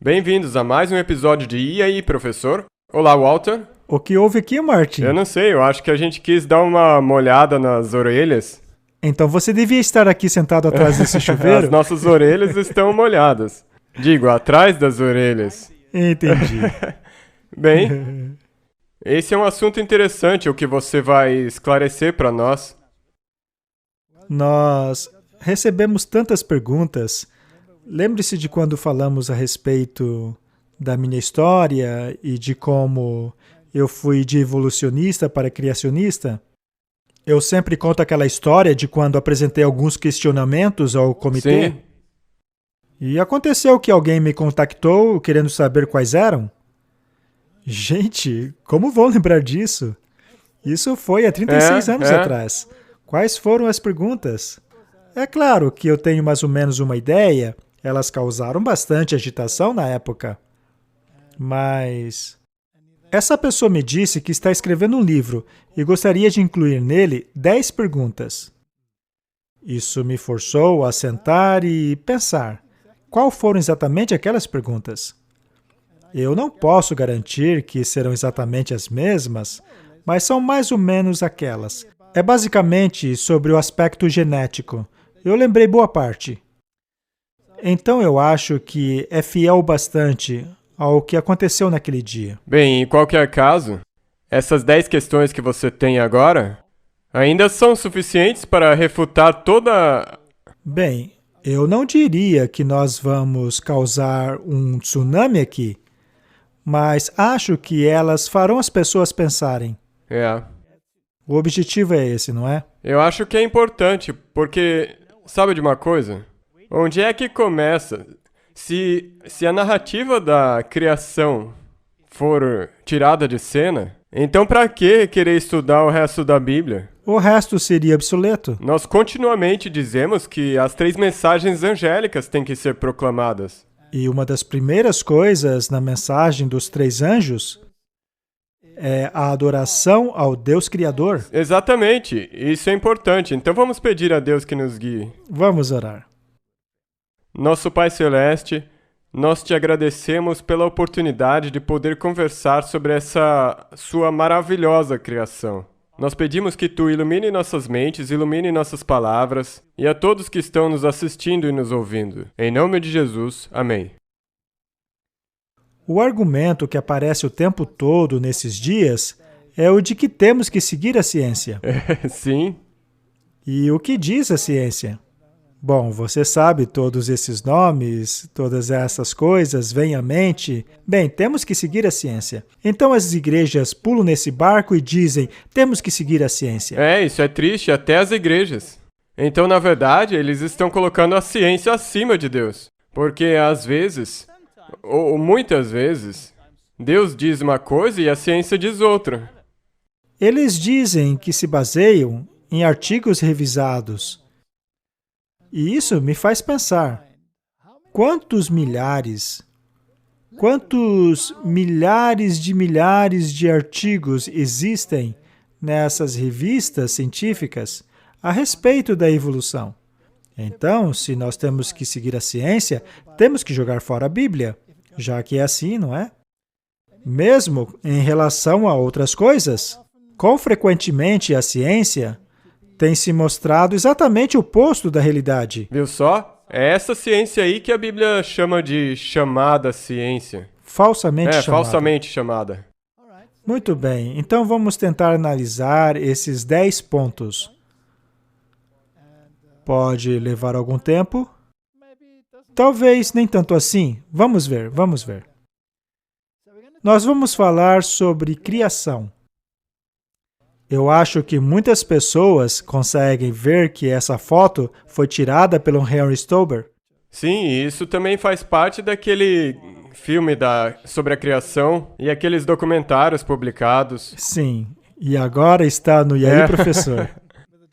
Bem-vindos a mais um episódio de E aí, professor? Olá, Walter. O que houve aqui, Martin? Eu não sei, eu acho que a gente quis dar uma molhada nas orelhas. Então você devia estar aqui sentado atrás desse chuveiro? As nossas orelhas estão molhadas. Digo, atrás das orelhas. Entendi. Bem, esse é um assunto interessante, o que você vai esclarecer para nós. Nós recebemos tantas perguntas. Lembre-se de quando falamos a respeito da minha história e de como eu fui de evolucionista para criacionista? Eu sempre conto aquela história de quando apresentei alguns questionamentos ao comitê. Sim. E aconteceu que alguém me contactou querendo saber quais eram. Gente, como vou lembrar disso? Isso foi há 36 anos atrás. Quais foram as perguntas? É claro que eu tenho mais ou menos uma ideia. Elas causaram bastante agitação na época. Mas essa pessoa me disse que está escrevendo um livro e gostaria de incluir nele 10 perguntas. Isso me forçou a sentar e pensar. Qual foram exatamente aquelas perguntas? Eu não posso garantir que serão exatamente as mesmas, mas são mais ou menos aquelas. É basicamente sobre o aspecto genético. Eu lembrei boa parte. Então eu acho que é fiel bastante ao que aconteceu naquele dia. Bem, em qualquer caso, essas 10 questões que você tem agora ainda são suficientes para refutar toda... Bem, eu não diria que nós vamos causar um tsunami aqui, mas acho que elas farão as pessoas pensarem. O objetivo é esse, não é? Eu acho que é importante, porque, sabe de uma coisa? Onde é que começa? Se a narrativa da criação for tirada de cena, então para que querer estudar o resto da Bíblia? O resto seria obsoleto. Nós continuamente dizemos que as 3 mensagens angélicas têm que ser proclamadas. E uma das primeiras coisas na mensagem dos 3 anjos é a adoração ao Deus Criador. Exatamente, isso é importante. Então vamos pedir a Deus que nos guie. Vamos orar. Nosso Pai Celeste, nós te agradecemos pela oportunidade de poder conversar sobre essa sua maravilhosa criação. Nós pedimos que tu ilumine nossas mentes, ilumine nossas palavras e a todos que estão nos assistindo e nos ouvindo. Em nome de Jesus, amém. O argumento que aparece o tempo todo nesses dias é o de que temos que seguir a ciência. Sim. E o que diz a ciência? Bom, você sabe todos esses nomes, todas essas coisas vêm à mente. Bem, temos que seguir a ciência. Então as igrejas pulam nesse barco e dizem, temos que seguir a ciência. Isso é triste, até as igrejas. Então, na verdade, eles estão colocando a ciência acima de Deus. Porque às vezes, ou muitas vezes, Deus diz uma coisa e a ciência diz outra. Eles dizem que se baseiam em artigos revisados. E isso me faz pensar, quantos milhares de artigos existem nessas revistas científicas a respeito da evolução? Então, se nós temos que seguir a ciência, temos que jogar fora a Bíblia, já que é assim, não é? Mesmo em relação a outras coisas, quão frequentemente a ciência tem se mostrado exatamente o oposto da realidade. Viu só? É essa ciência aí que a Bíblia chama de chamada ciência. Falsamente chamada. Falsamente chamada. Muito bem, então vamos tentar analisar esses 10 pontos. Pode levar algum tempo? Talvez nem tanto assim. Vamos ver. Nós vamos falar sobre criação. Eu acho que muitas pessoas conseguem ver que essa foto foi tirada pelo Henry Stolber. Sim, isso também faz parte daquele filme sobre a criação e aqueles documentários publicados. Sim, e agora está no E aí, professor,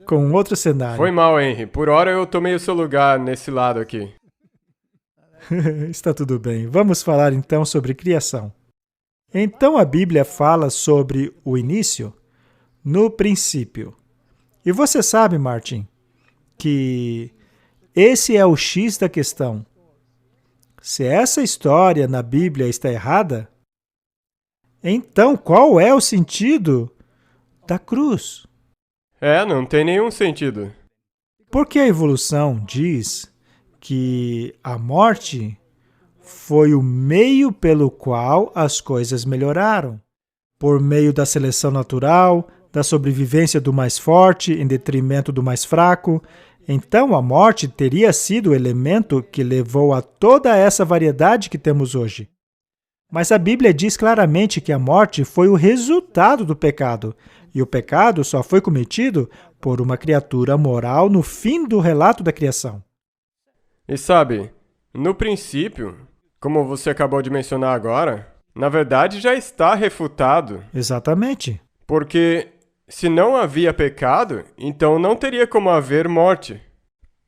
com outro cenário. Foi mal, Henry. Por hora eu tomei o seu lugar nesse lado aqui. Está tudo bem. Vamos falar então sobre criação. Então a Bíblia fala sobre o início, no princípio. E você sabe, Martin, que esse é o X da questão. Se essa história na Bíblia está errada, então qual é o sentido da cruz? Não tem nenhum sentido. Porque a evolução diz que a morte foi o meio pelo qual as coisas melhoraram. Por meio da seleção natural, da sobrevivência do mais forte em detrimento do mais fraco. Então, a morte teria sido o elemento que levou a toda essa variedade que temos hoje. Mas a Bíblia diz claramente que a morte foi o resultado do pecado, e o pecado só foi cometido por uma criatura moral no fim do relato da criação. E sabe, no princípio, como você acabou de mencionar agora, na verdade já está refutado. Exatamente. Porque se não havia pecado, então não teria como haver morte.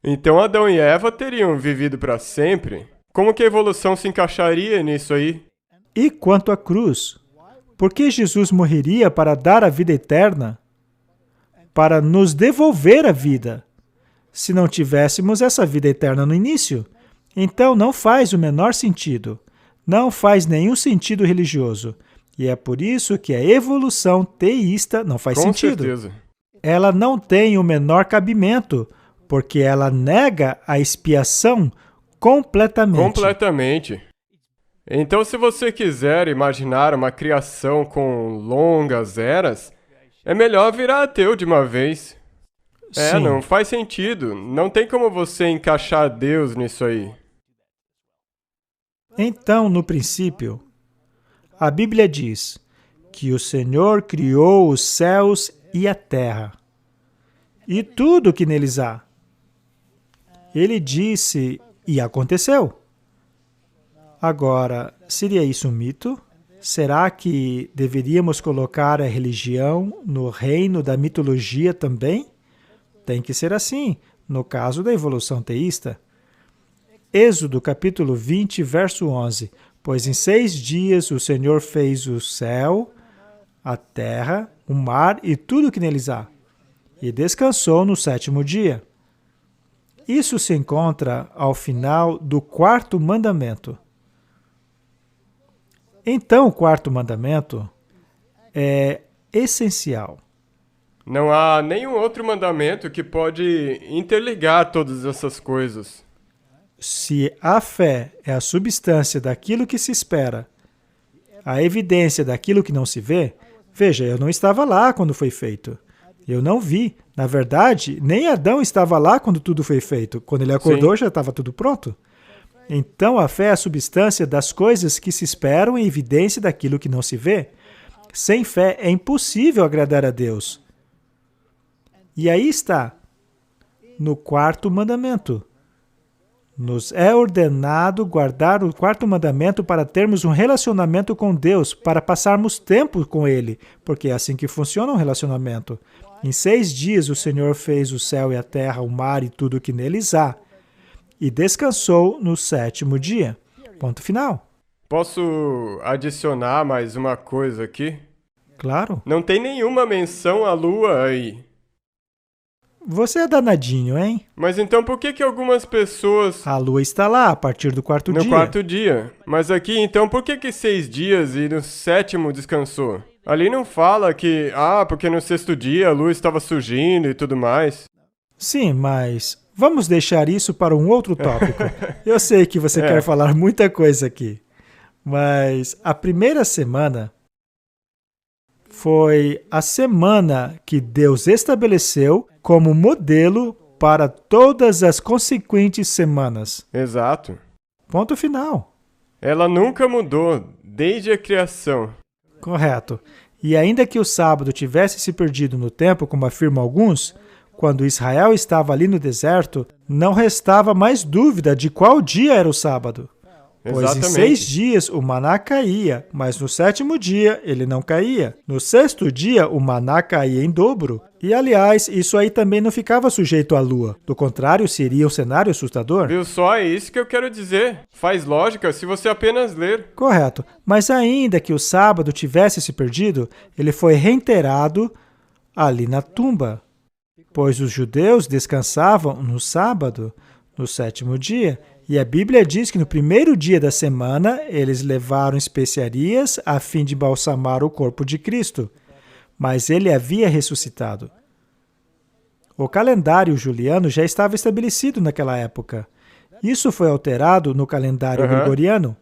Então Adão e Eva teriam vivido para sempre. Como que a evolução se encaixaria nisso aí? E quanto à cruz? Por que Jesus morreria para dar a vida eterna? Para nos devolver a vida. Se não tivéssemos essa vida eterna no início, então não faz o menor sentido. Não faz nenhum sentido religioso. E é por isso que a evolução teísta não faz sentido. Com certeza. Ela não tem o menor cabimento, porque ela nega a expiação completamente. Completamente. Então, se você quiser imaginar uma criação com longas eras, é melhor virar ateu de uma vez. Sim. Não faz sentido. Não tem como você encaixar Deus nisso aí. Então, no princípio, a Bíblia diz que o Senhor criou os céus e a terra, e tudo o que neles há. Ele disse, e aconteceu. Agora, seria isso um mito? Será que deveríamos colocar a religião no reino da mitologia também? Tem que ser assim, no caso da evolução teísta. Êxodo capítulo 20, verso 11. Pois em 6 dias o Senhor fez o céu, a terra, o mar e tudo o que neles há, e descansou no 7º dia. Isso se encontra ao final do 4º mandamento. Então, o 4º mandamento é essencial. Não há nenhum outro mandamento que pode interligar todas essas coisas. Se a fé é a substância daquilo que se espera, a evidência daquilo que não se vê, veja, eu não estava lá quando foi feito. Eu não vi. Na verdade, nem Adão estava lá quando tudo foi feito. Quando ele acordou, já estava tudo pronto. Então, a fé é a substância das coisas que se esperam e evidência daquilo que não se vê. Sem fé é impossível agradar a Deus. E aí está, no 4º mandamento. Nos é ordenado guardar o 4º mandamento para termos um relacionamento com Deus, para passarmos tempo com Ele, porque é assim que funciona um relacionamento. Em 6 dias o Senhor fez o céu e a terra, o mar e tudo o que neles há, e descansou no 7º dia. Ponto final. Posso adicionar mais uma coisa aqui? Claro. Não tem nenhuma menção à lua aí. Você é danadinho, hein? Mas então por que algumas pessoas... A lua está lá a partir do 4º dia. No 4º dia. Mas aqui, então, por que 6 dias e no 7º descansou? Ali não fala que, porque no 6º dia a lua estava surgindo e tudo mais. Sim, mas vamos deixar isso para um outro tópico. Eu sei que você quer falar muita coisa aqui. Mas a primeira semana foi a semana que Deus estabeleceu como modelo para todas as consequentes semanas. Exato. Ponto final. Ela nunca mudou desde a criação. Correto. E ainda que o sábado tivesse se perdido no tempo, como afirmam alguns, quando Israel estava ali no deserto, não restava mais dúvida de qual dia era o sábado. Pois Exatamente. Em 6 dias o maná caía, mas no 7º dia ele não caía. No 6º dia o maná caía em dobro. E, aliás, isso aí também não ficava sujeito à lua. Do contrário, seria um cenário assustador. Viu só? É isso que eu quero dizer. Faz lógica se você apenas ler. Correto. Mas ainda que o sábado tivesse se perdido, ele foi reintegrado ali na tumba. Pois os judeus descansavam no sábado, no 7º dia, E a Bíblia diz que no primeiro dia da semana, eles levaram especiarias a fim de balsamar o corpo de Cristo. Mas ele havia ressuscitado. O calendário juliano já estava estabelecido naquela época. Isso foi alterado no calendário gregoriano.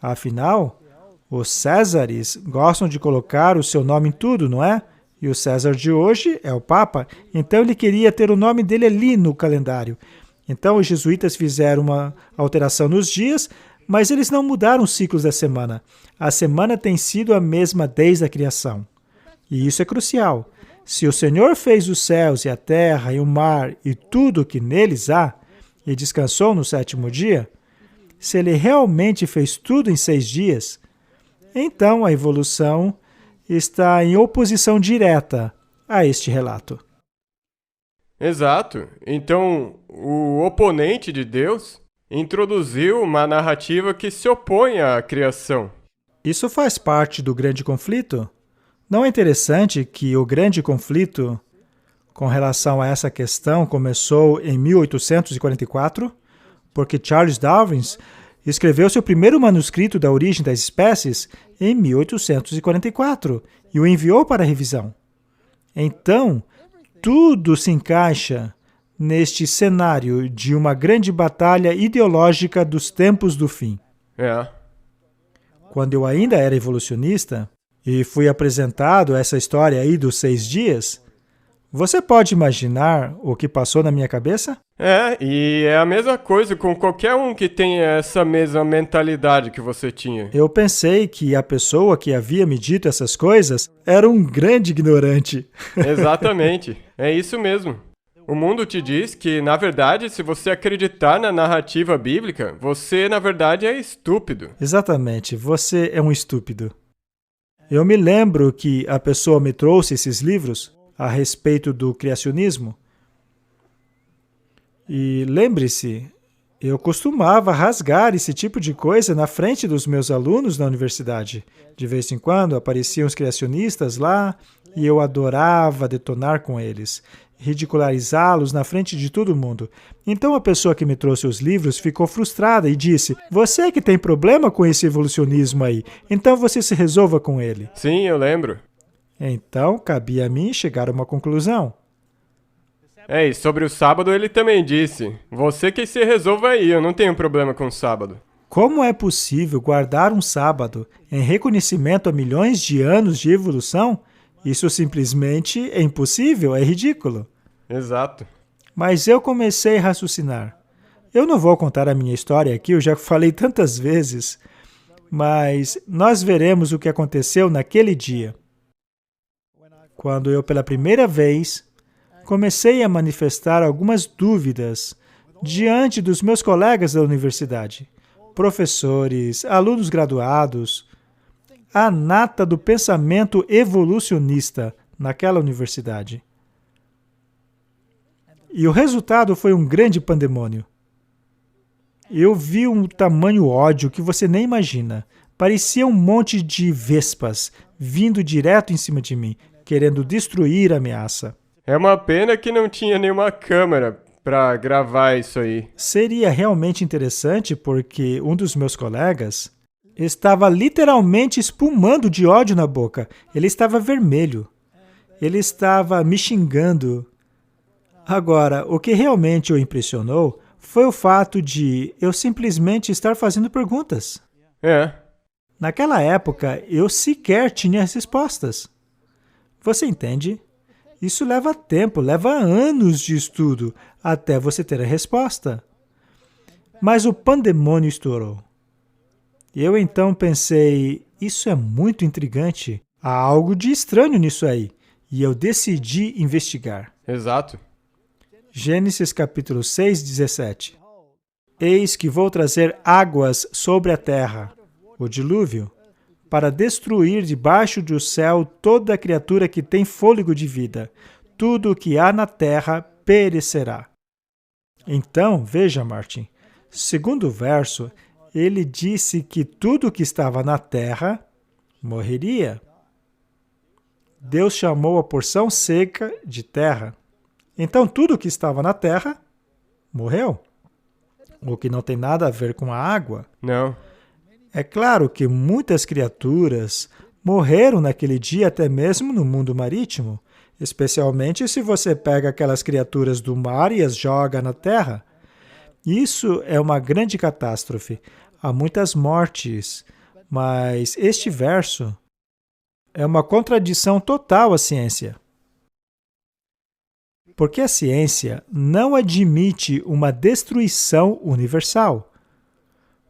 Afinal, os Césares gostam de colocar o seu nome em tudo, não é? E o César de hoje é o Papa, então ele queria ter o nome dele ali no calendário. Então os jesuítas fizeram uma alteração nos dias, mas eles não mudaram os ciclos da semana. A semana tem sido a mesma desde a criação. E isso é crucial. Se o Senhor fez os céus e a terra e o mar e tudo o que neles há, e descansou no sétimo dia, se ele realmente fez tudo em 6 dias, então a evolução está em oposição direta a este relato. Exato. Então, o oponente de Deus introduziu uma narrativa que se opõe à criação. Isso faz parte do grande conflito? Não é interessante que o grande conflito com relação a essa questão começou em 1844? Porque Charles Darwin escreveu seu primeiro manuscrito da origem das espécies em 1844 e o enviou para revisão. Então, tudo se encaixa neste cenário de uma grande batalha ideológica dos tempos do fim. Quando eu ainda era evolucionista e fui apresentado essa história aí dos 6 dias, você pode imaginar o que passou na minha cabeça? E é a mesma coisa com qualquer um que tenha essa mesma mentalidade que você tinha. Eu pensei que a pessoa que havia me dito essas coisas era um grande ignorante. Exatamente, é isso mesmo. O mundo te diz que, na verdade, se você acreditar na narrativa bíblica, você, na verdade, é estúpido. Exatamente, você é um estúpido. Eu me lembro que a pessoa me trouxe esses livros a respeito do criacionismo. E lembre-se, eu costumava rasgar esse tipo de coisa na frente dos meus alunos na universidade. De vez em quando apareciam os criacionistas lá e eu adorava detonar com eles, ridicularizá-los na frente de todo mundo. Então a pessoa que me trouxe os livros ficou frustrada e disse: "Você é que tem problema com esse evolucionismo aí, então você se resolva com ele." Sim, eu lembro. Então, cabia a mim chegar a uma conclusão. E sobre o sábado ele também disse: "Você que se resolva aí, eu não tenho problema com o sábado." Como é possível guardar um sábado em reconhecimento a milhões de anos de evolução? Isso simplesmente é impossível, é ridículo. Exato. Mas eu comecei a raciocinar. Eu não vou contar a minha história aqui, eu já falei tantas vezes, mas nós veremos o que aconteceu naquele dia. Quando eu, pela primeira vez, comecei a manifestar algumas dúvidas diante dos meus colegas da universidade, professores, alunos graduados, a nata do pensamento evolucionista naquela universidade. E o resultado foi um grande pandemônio. Eu vi um tamanho ódio que você nem imagina. Parecia um monte de vespas vindo direto em cima de mim, querendo destruir a ameaça. É uma pena que não tinha nenhuma câmera para gravar isso aí. Seria realmente interessante porque um dos meus colegas estava literalmente espumando de ódio na boca. Ele estava vermelho. Ele estava me xingando. Agora, o que realmente o impressionou foi o fato de eu simplesmente estar fazendo perguntas. Naquela época, eu sequer tinha as respostas. Você entende? Isso leva tempo, leva anos de estudo até você ter a resposta. Mas o pandemônio estourou. Eu então pensei, isso é muito intrigante. Há algo de estranho nisso aí. E eu decidi investigar. Exato. Gênesis capítulo 6, 17. Eis que vou trazer águas sobre a terra, o dilúvio, para destruir debaixo do céu toda a criatura que tem fôlego de vida. Tudo o que há na terra perecerá. Então, veja, Martin, segundo o verso, ele disse que tudo o que estava na terra morreria. Deus chamou a porção seca de terra. Então, tudo o que estava na terra morreu. o que não tem nada a ver com a água. Não. É claro que muitas criaturas morreram naquele dia, até mesmo no mundo marítimo, especialmente se você pega aquelas criaturas do mar e as joga na terra. Isso é uma grande catástrofe. Há muitas mortes, mas este verso é uma contradição total à ciência. Porque a ciência não admite uma destruição universal,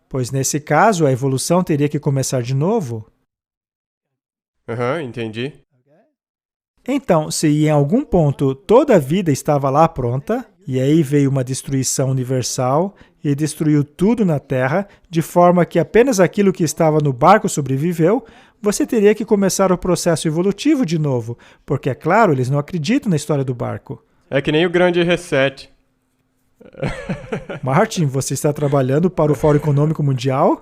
pois nesse caso a evolução teria que começar de novo. Entendi. Então, se em algum ponto toda a vida estava lá pronta, e aí veio uma destruição universal e destruiu tudo na Terra, de forma que apenas aquilo que estava no barco sobreviveu, você teria que começar o processo evolutivo de novo, porque, é claro, eles não acreditam na história do barco. É que nem o grande reset. Martin, você está trabalhando para o Fórum Econômico Mundial?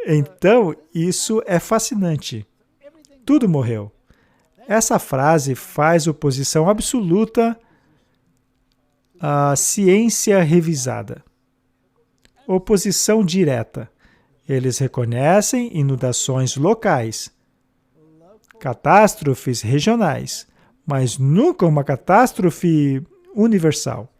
Então, isso é fascinante. Tudo morreu. Essa frase faz oposição absoluta à ciência revisada. Oposição direta. Eles reconhecem inundações locais, catástrofes regionais, mas nunca uma catástrofe universal.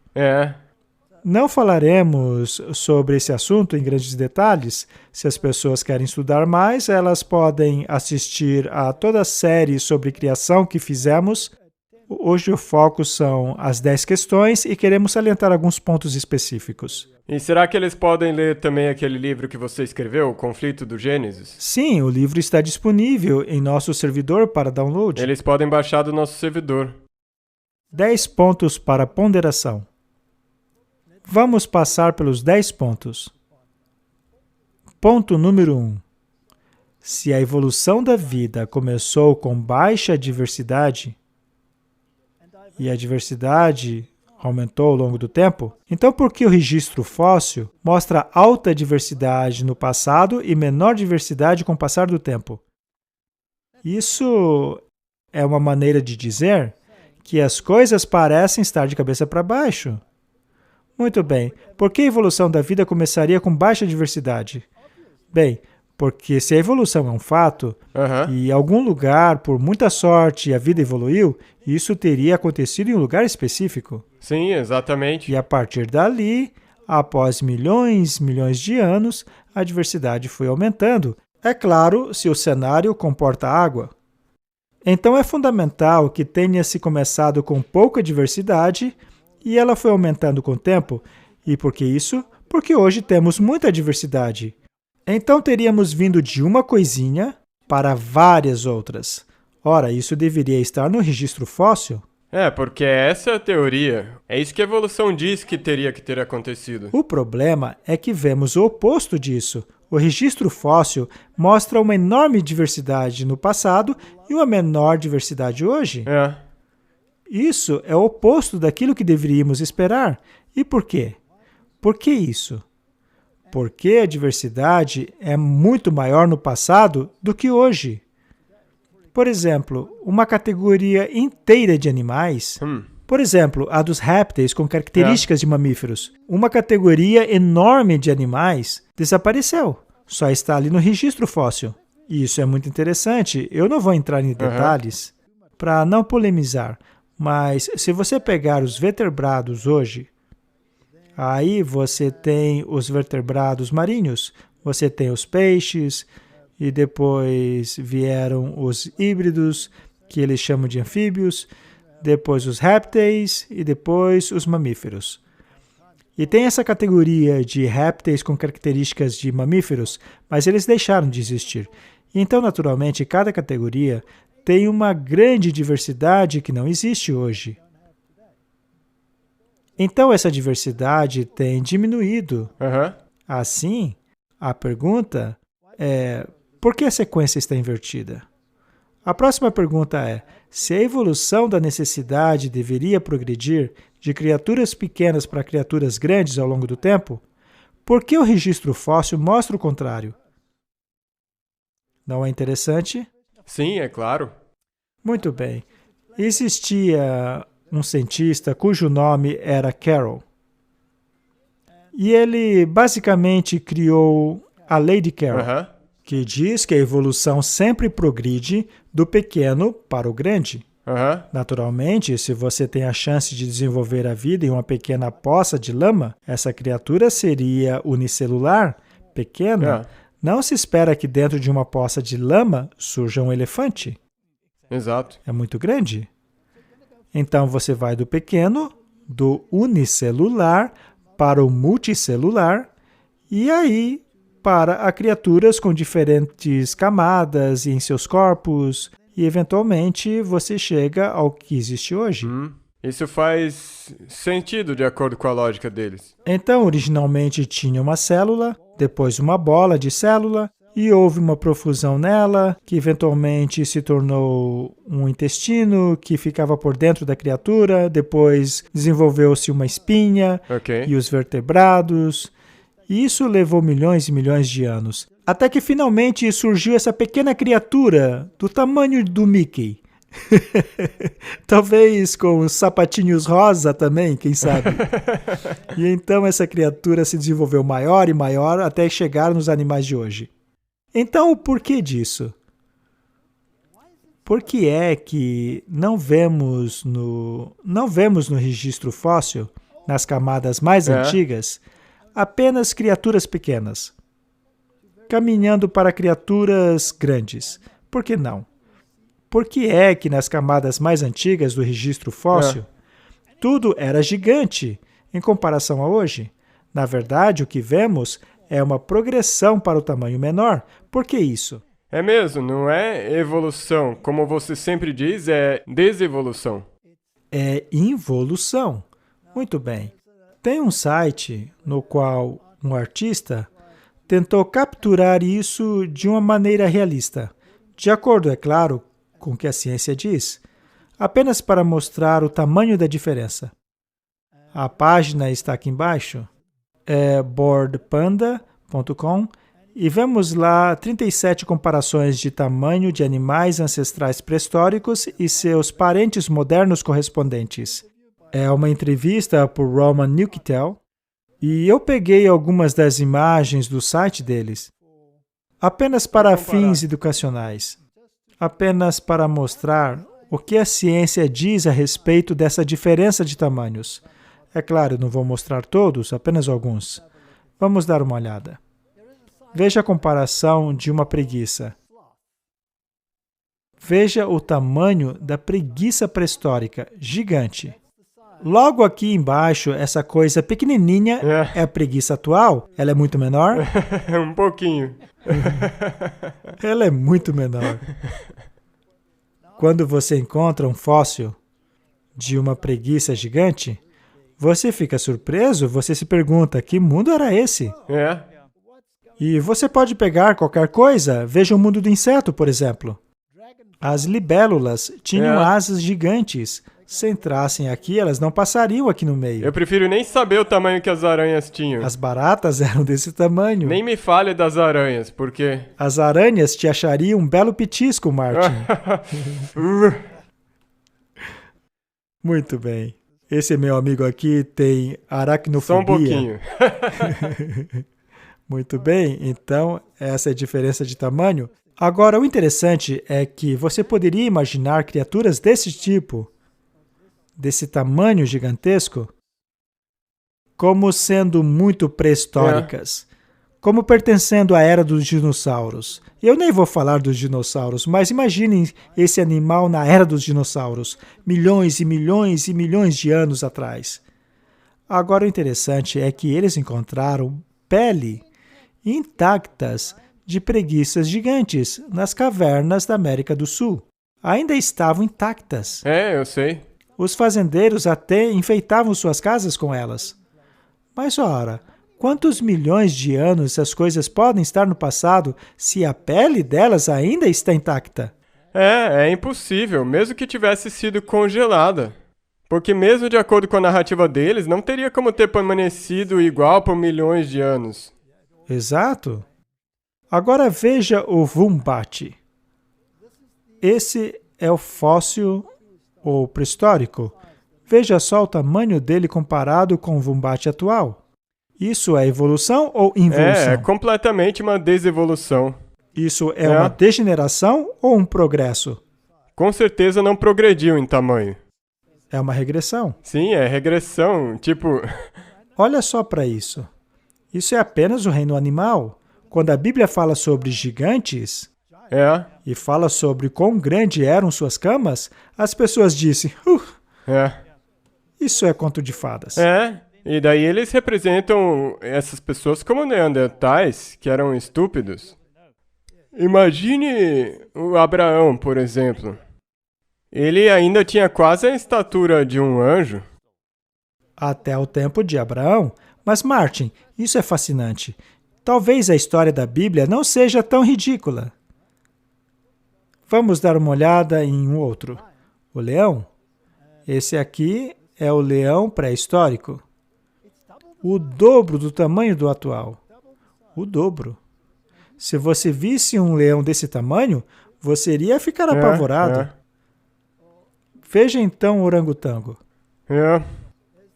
Não falaremos sobre esse assunto em grandes detalhes. Se as pessoas querem estudar mais, elas podem assistir a toda a série sobre criação que fizemos. Hoje o foco são as 10 questões e queremos salientar alguns pontos específicos. E será que eles podem ler também aquele livro que você escreveu, O Conflito do Gênesis? Sim, o livro está disponível em nosso servidor para download. Eles podem baixar do nosso servidor. 10 pontos para ponderação. Vamos passar pelos 10 pontos. Ponto número 1. Se a evolução da vida começou com baixa diversidade e a diversidade aumentou ao longo do tempo, então por que o registro fóssil mostra alta diversidade no passado e menor diversidade com o passar do tempo? Isso é uma maneira de dizer que as coisas parecem estar de cabeça para baixo. Muito bem. Por que a evolução da vida começaria com baixa diversidade? Bem, porque se a evolução é um fato, e em algum lugar, por muita sorte, a vida evoluiu, isso teria acontecido em um lugar específico. Sim, exatamente. E a partir dali, após milhões de anos, a diversidade foi aumentando. É claro, se o cenário comporta água. Então é fundamental que tenha se começado com pouca diversidade e ela foi aumentando com o tempo. E por que isso? Porque hoje temos muita diversidade. Então teríamos vindo de uma coisinha para várias outras. Ora, isso deveria estar no registro fóssil? Porque essa é a teoria. É isso que a evolução diz que teria que ter acontecido. O problema é que vemos o oposto disso. O registro fóssil mostra uma enorme diversidade no passado e uma menor diversidade hoje. Isso é o oposto daquilo que deveríamos esperar. E por quê? Por que isso? Porque a diversidade é muito maior no passado do que hoje. Por exemplo, uma categoria inteira de animais, por exemplo, a dos répteis com características de mamíferos, uma categoria enorme de animais desapareceu. Só está ali no registro fóssil. E isso é muito interessante. Eu não vou entrar em detalhes para não polemizar. Mas se você pegar os vertebrados hoje, aí você tem os vertebrados marinhos, você tem os peixes, e depois vieram os híbridos, que eles chamam de anfíbios, depois os répteis e depois os mamíferos. E tem essa categoria de répteis com características de mamíferos, mas eles deixaram de existir. Então, naturalmente, cada categoria tem uma grande diversidade que não existe hoje. Então, essa diversidade tem diminuído. Assim, a pergunta é: por que a sequência está invertida? A próxima pergunta é: se a evolução da necessidade deveria progredir de criaturas pequenas para criaturas grandes ao longo do tempo, por que o registro fóssil mostra o contrário? Não é interessante? Sim, é claro. Muito bem. Existia um cientista cujo nome era Carroll. E ele basicamente criou a lei de Carroll, Aham. que diz que a evolução sempre progride do pequeno para o grande. Aham. Naturalmente, se você tem a chance de desenvolver a vida em uma pequena poça de lama, essa criatura seria unicelular, pequena. Não se espera que dentro de uma poça de lama surja um elefante. Exato. É muito grande. Então, você vai do pequeno, do unicelular, para o multicelular, e aí para a criaturas com diferentes camadas em seus corpos, e eventualmente você chega ao que existe hoje. Isso faz sentido de acordo com a lógica deles. Então, originalmente tinha uma célula, depois uma bola de célula, e houve uma profusão nela, que eventualmente se tornou um intestino que ficava por dentro da criatura, depois desenvolveu-se uma espinha e os vertebrados. E isso levou milhões e milhões de anos, até que finalmente surgiu essa pequena criatura do tamanho do Mickey. Talvez com os sapatinhos rosa também, quem sabe? E então essa criatura se desenvolveu maior e maior até chegar nos animais de hoje. Então, o porquê disso? Por que é que não vemos no registro fóssil, nas camadas mais antigas, apenas criaturas pequenas, caminhando para criaturas grandes? Por que não? Por que é que nas camadas mais antigas do registro fóssil, tudo era gigante em comparação a hoje? Na verdade, o que vemos é uma progressão para o tamanho menor. Por que isso? É mesmo, não é evolução. Como você sempre diz, é desevolução. É involução. Muito bem. Tem um site no qual um artista tentou capturar isso de uma maneira realista. De acordo, é claro, com o que a ciência diz, apenas para mostrar o tamanho da diferença. A página está aqui embaixo, é boardpanda.com, e vemos lá 37 comparações de tamanho de animais ancestrais pré-históricos e seus parentes modernos correspondentes. É uma entrevista por Roman Nuchitel, e eu peguei algumas das imagens do site deles, apenas para fins educacionais, apenas para mostrar o que a ciência diz a respeito dessa diferença de tamanhos. É claro, eu não vou mostrar todos, apenas alguns. Vamos dar uma olhada. Veja a comparação de uma preguiça. Veja o tamanho da preguiça pré-histórica, gigante. Logo aqui embaixo, essa coisa pequenininha é a preguiça atual. Ela é muito menor? Um pouquinho. Ela é muito menor. Quando você encontra um fóssil de uma preguiça gigante, você fica surpreso, você se pergunta, que mundo era esse? E você pode pegar qualquer coisa, veja o mundo do inseto, por exemplo. As libélulas tinham asas gigantes. Se entrassem aqui, elas não passariam aqui no meio. Eu prefiro nem saber o tamanho que as aranhas tinham. As baratas eram desse tamanho. Nem me fale das aranhas, porque... As aranhas te achariam um belo petisco, Martin. Muito bem. Esse meu amigo aqui tem aracnofobia. Só um pouquinho. Muito bem, então essa é a diferença de tamanho. Agora, o interessante é que você poderia imaginar criaturas desse tipo, desse tamanho gigantesco, como sendo muito pré-históricas, como pertencendo à era dos dinossauros. Eu nem vou falar dos dinossauros, mas imaginem esse animal na era dos dinossauros, milhões e milhões e milhões de anos atrás. Agora, o interessante é que eles encontraram pele intactas de preguiças gigantes nas cavernas da América do Sul. Ainda estavam intactas. Eu sei. Os fazendeiros até enfeitavam suas casas com elas. Mas, ora, quantos milhões de anos essas coisas podem estar no passado se a pele delas ainda está intacta? É impossível, mesmo que tivesse sido congelada. Porque mesmo de acordo com a narrativa deles, não teria como ter permanecido igual por milhões de anos. Exato. Agora veja o Wombat. Esse é o fóssil ou pré-histórico. Veja só o tamanho dele comparado com o Wombat atual. Isso é evolução ou É involução? completamente uma desevolução. Isso é uma degeneração ou um progresso? Com certeza não progrediu em tamanho. É uma regressão. Sim, é regressão, tipo... Olha só para isso. Isso é apenas o reino animal. Quando a Bíblia fala sobre gigantes É, e fala sobre quão grande eram suas camas, as pessoas dizem, isso é conto de fadas. e daí eles representam essas pessoas como neandertais, que eram estúpidos. Imagine o Abraão, por exemplo. Ele ainda tinha quase a estatura de um anjo. Até o tempo de Abraão. Mas, Martin, isso é fascinante. Talvez a história da Bíblia não seja tão ridícula. Vamos dar uma olhada em um outro. O leão. Esse aqui é o leão pré-histórico. O dobro do tamanho do atual. O dobro. Se você visse um leão desse tamanho, você iria ficar apavorado. Veja então o orangotango.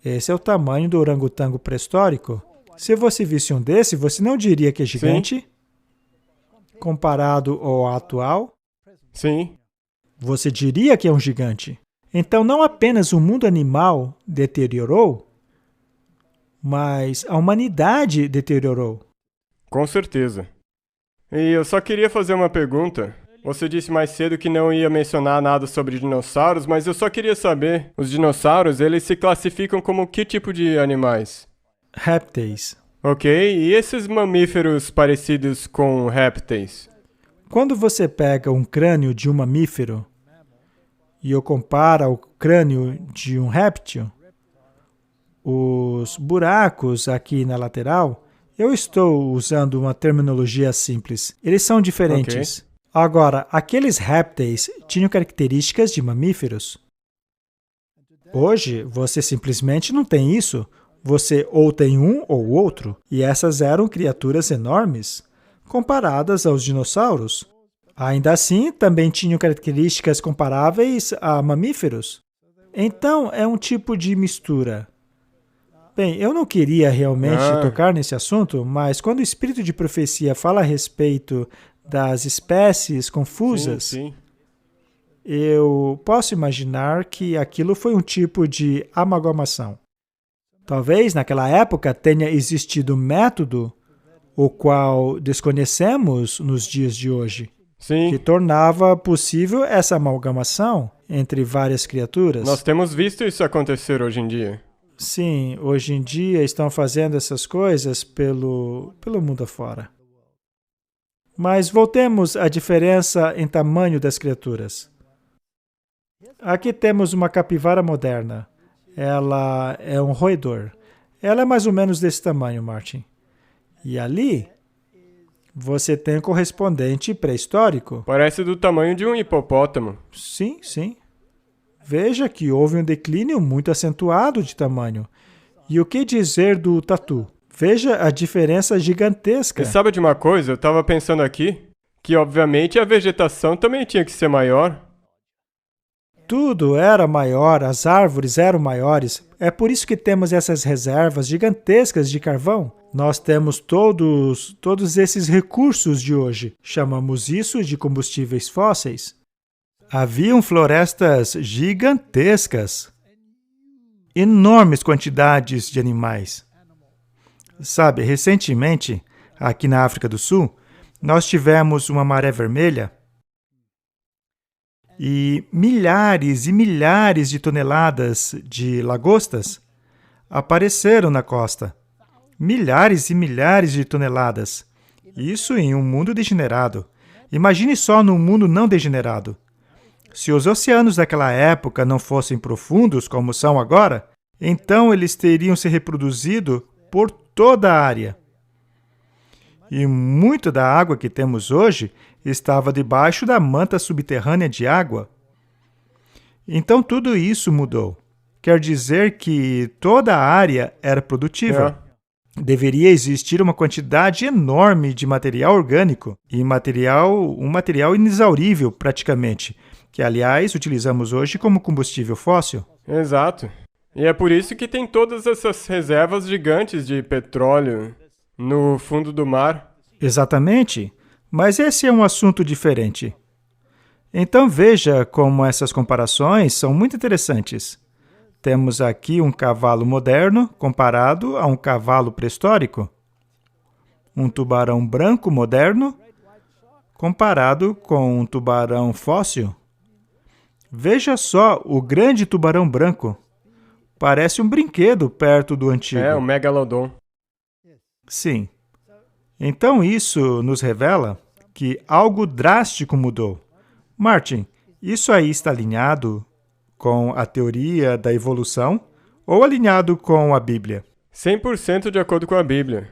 Esse é o tamanho do orangotango pré-histórico. Se você visse um desse, você não diria que é gigante? Sim. Comparado ao atual? Sim. Você diria que é um gigante. Então, não apenas o mundo animal deteriorou, mas a humanidade deteriorou. Com certeza. E eu só queria fazer uma pergunta. Você disse mais cedo que não ia mencionar nada sobre dinossauros, mas eu só queria saber, os dinossauros, eles se classificam como que tipo de animais? Répteis. Ok, e esses mamíferos parecidos com répteis? Quando você pega um crânio de um mamífero e o compara ao crânio de um réptil, os buracos aqui na lateral, eu estou usando uma terminologia simples. Eles são diferentes. Okay. Agora, aqueles répteis tinham características de mamíferos. Hoje, você simplesmente não tem isso. Você ou tem um ou outro. E essas eram criaturas enormes, comparadas aos dinossauros. Ainda assim, também tinham características comparáveis a mamíferos. Então, é um tipo de mistura. Bem, eu não queria realmente tocar nesse assunto, mas quando o espírito de profecia fala a respeito das espécies confusas, sim. Eu posso imaginar que aquilo foi um tipo de amalgamação. Talvez naquela época tenha existido um método, o qual desconhecemos nos dias de hoje, que tornava possível essa amalgamação entre várias criaturas. Nós temos visto isso acontecer hoje em dia. Sim, hoje em dia estão fazendo essas coisas pelo mundo afora. Mas voltemos à diferença em tamanho das criaturas. Aqui temos uma capivara moderna. Ela é um roedor. Ela é mais ou menos desse tamanho, Martin. E ali, você tem o correspondente pré-histórico. Parece do tamanho de um hipopótamo. Sim, sim. Veja que houve um declínio muito acentuado de tamanho. E o que dizer do tatu? Veja a diferença gigantesca. E sabe de uma coisa? Eu estava pensando aqui que, obviamente, a vegetação também tinha que ser maior. Tudo era maior, as árvores eram maiores. É por isso que temos essas reservas gigantescas de carvão. Nós temos todos esses recursos de hoje. Chamamos isso de combustíveis fósseis. Haviam florestas gigantescas. Enormes quantidades de animais. Sabe, recentemente, aqui na África do Sul, nós tivemos uma maré vermelha e milhares de toneladas de lagostas apareceram na costa. Milhares e milhares de toneladas. Isso em um mundo degenerado. Imagine só num mundo não degenerado. Se os oceanos daquela época não fossem profundos como são agora, então eles teriam se reproduzido por toda a área. E muito da água que temos hoje estava debaixo da manta subterrânea de água. Então tudo isso mudou. Quer dizer que toda a área era produtiva. Deveria existir uma quantidade enorme de material orgânico e um material inexaurível praticamente, que aliás utilizamos hoje como combustível fóssil. Exato. E é por isso que tem todas essas reservas gigantes de petróleo no fundo do mar. Exatamente, mas esse é um assunto diferente. Então veja como essas comparações são muito interessantes. Temos aqui um cavalo moderno comparado a um cavalo pré-histórico. Um tubarão branco moderno comparado com um tubarão fóssil. Veja só o grande tubarão branco. Parece um brinquedo perto do antigo. É, o Megalodon. Sim. Então isso nos revela que algo drástico mudou. Martin, isso aí está alinhado com a teoria da evolução ou alinhado com a Bíblia? 100% de acordo com a Bíblia.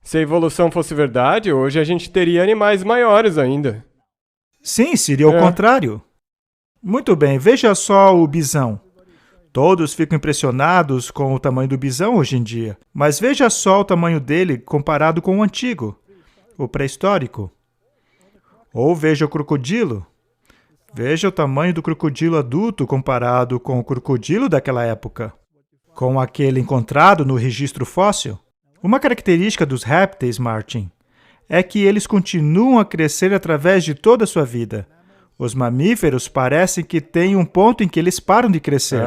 Se a evolução fosse verdade, hoje a gente teria animais maiores ainda. Sim, seria o contrário. Muito bem, veja só o bisão. Todos ficam impressionados com o tamanho do bisão hoje em dia, mas veja só o tamanho dele comparado com o antigo, o pré-histórico. Ou veja o crocodilo. Veja o tamanho do crocodilo adulto comparado com o crocodilo daquela época, com aquele encontrado no registro fóssil. Uma característica dos répteis, Martin, é que eles continuam a crescer através de toda a sua vida. Os mamíferos parecem que têm um ponto em que eles param de crescer.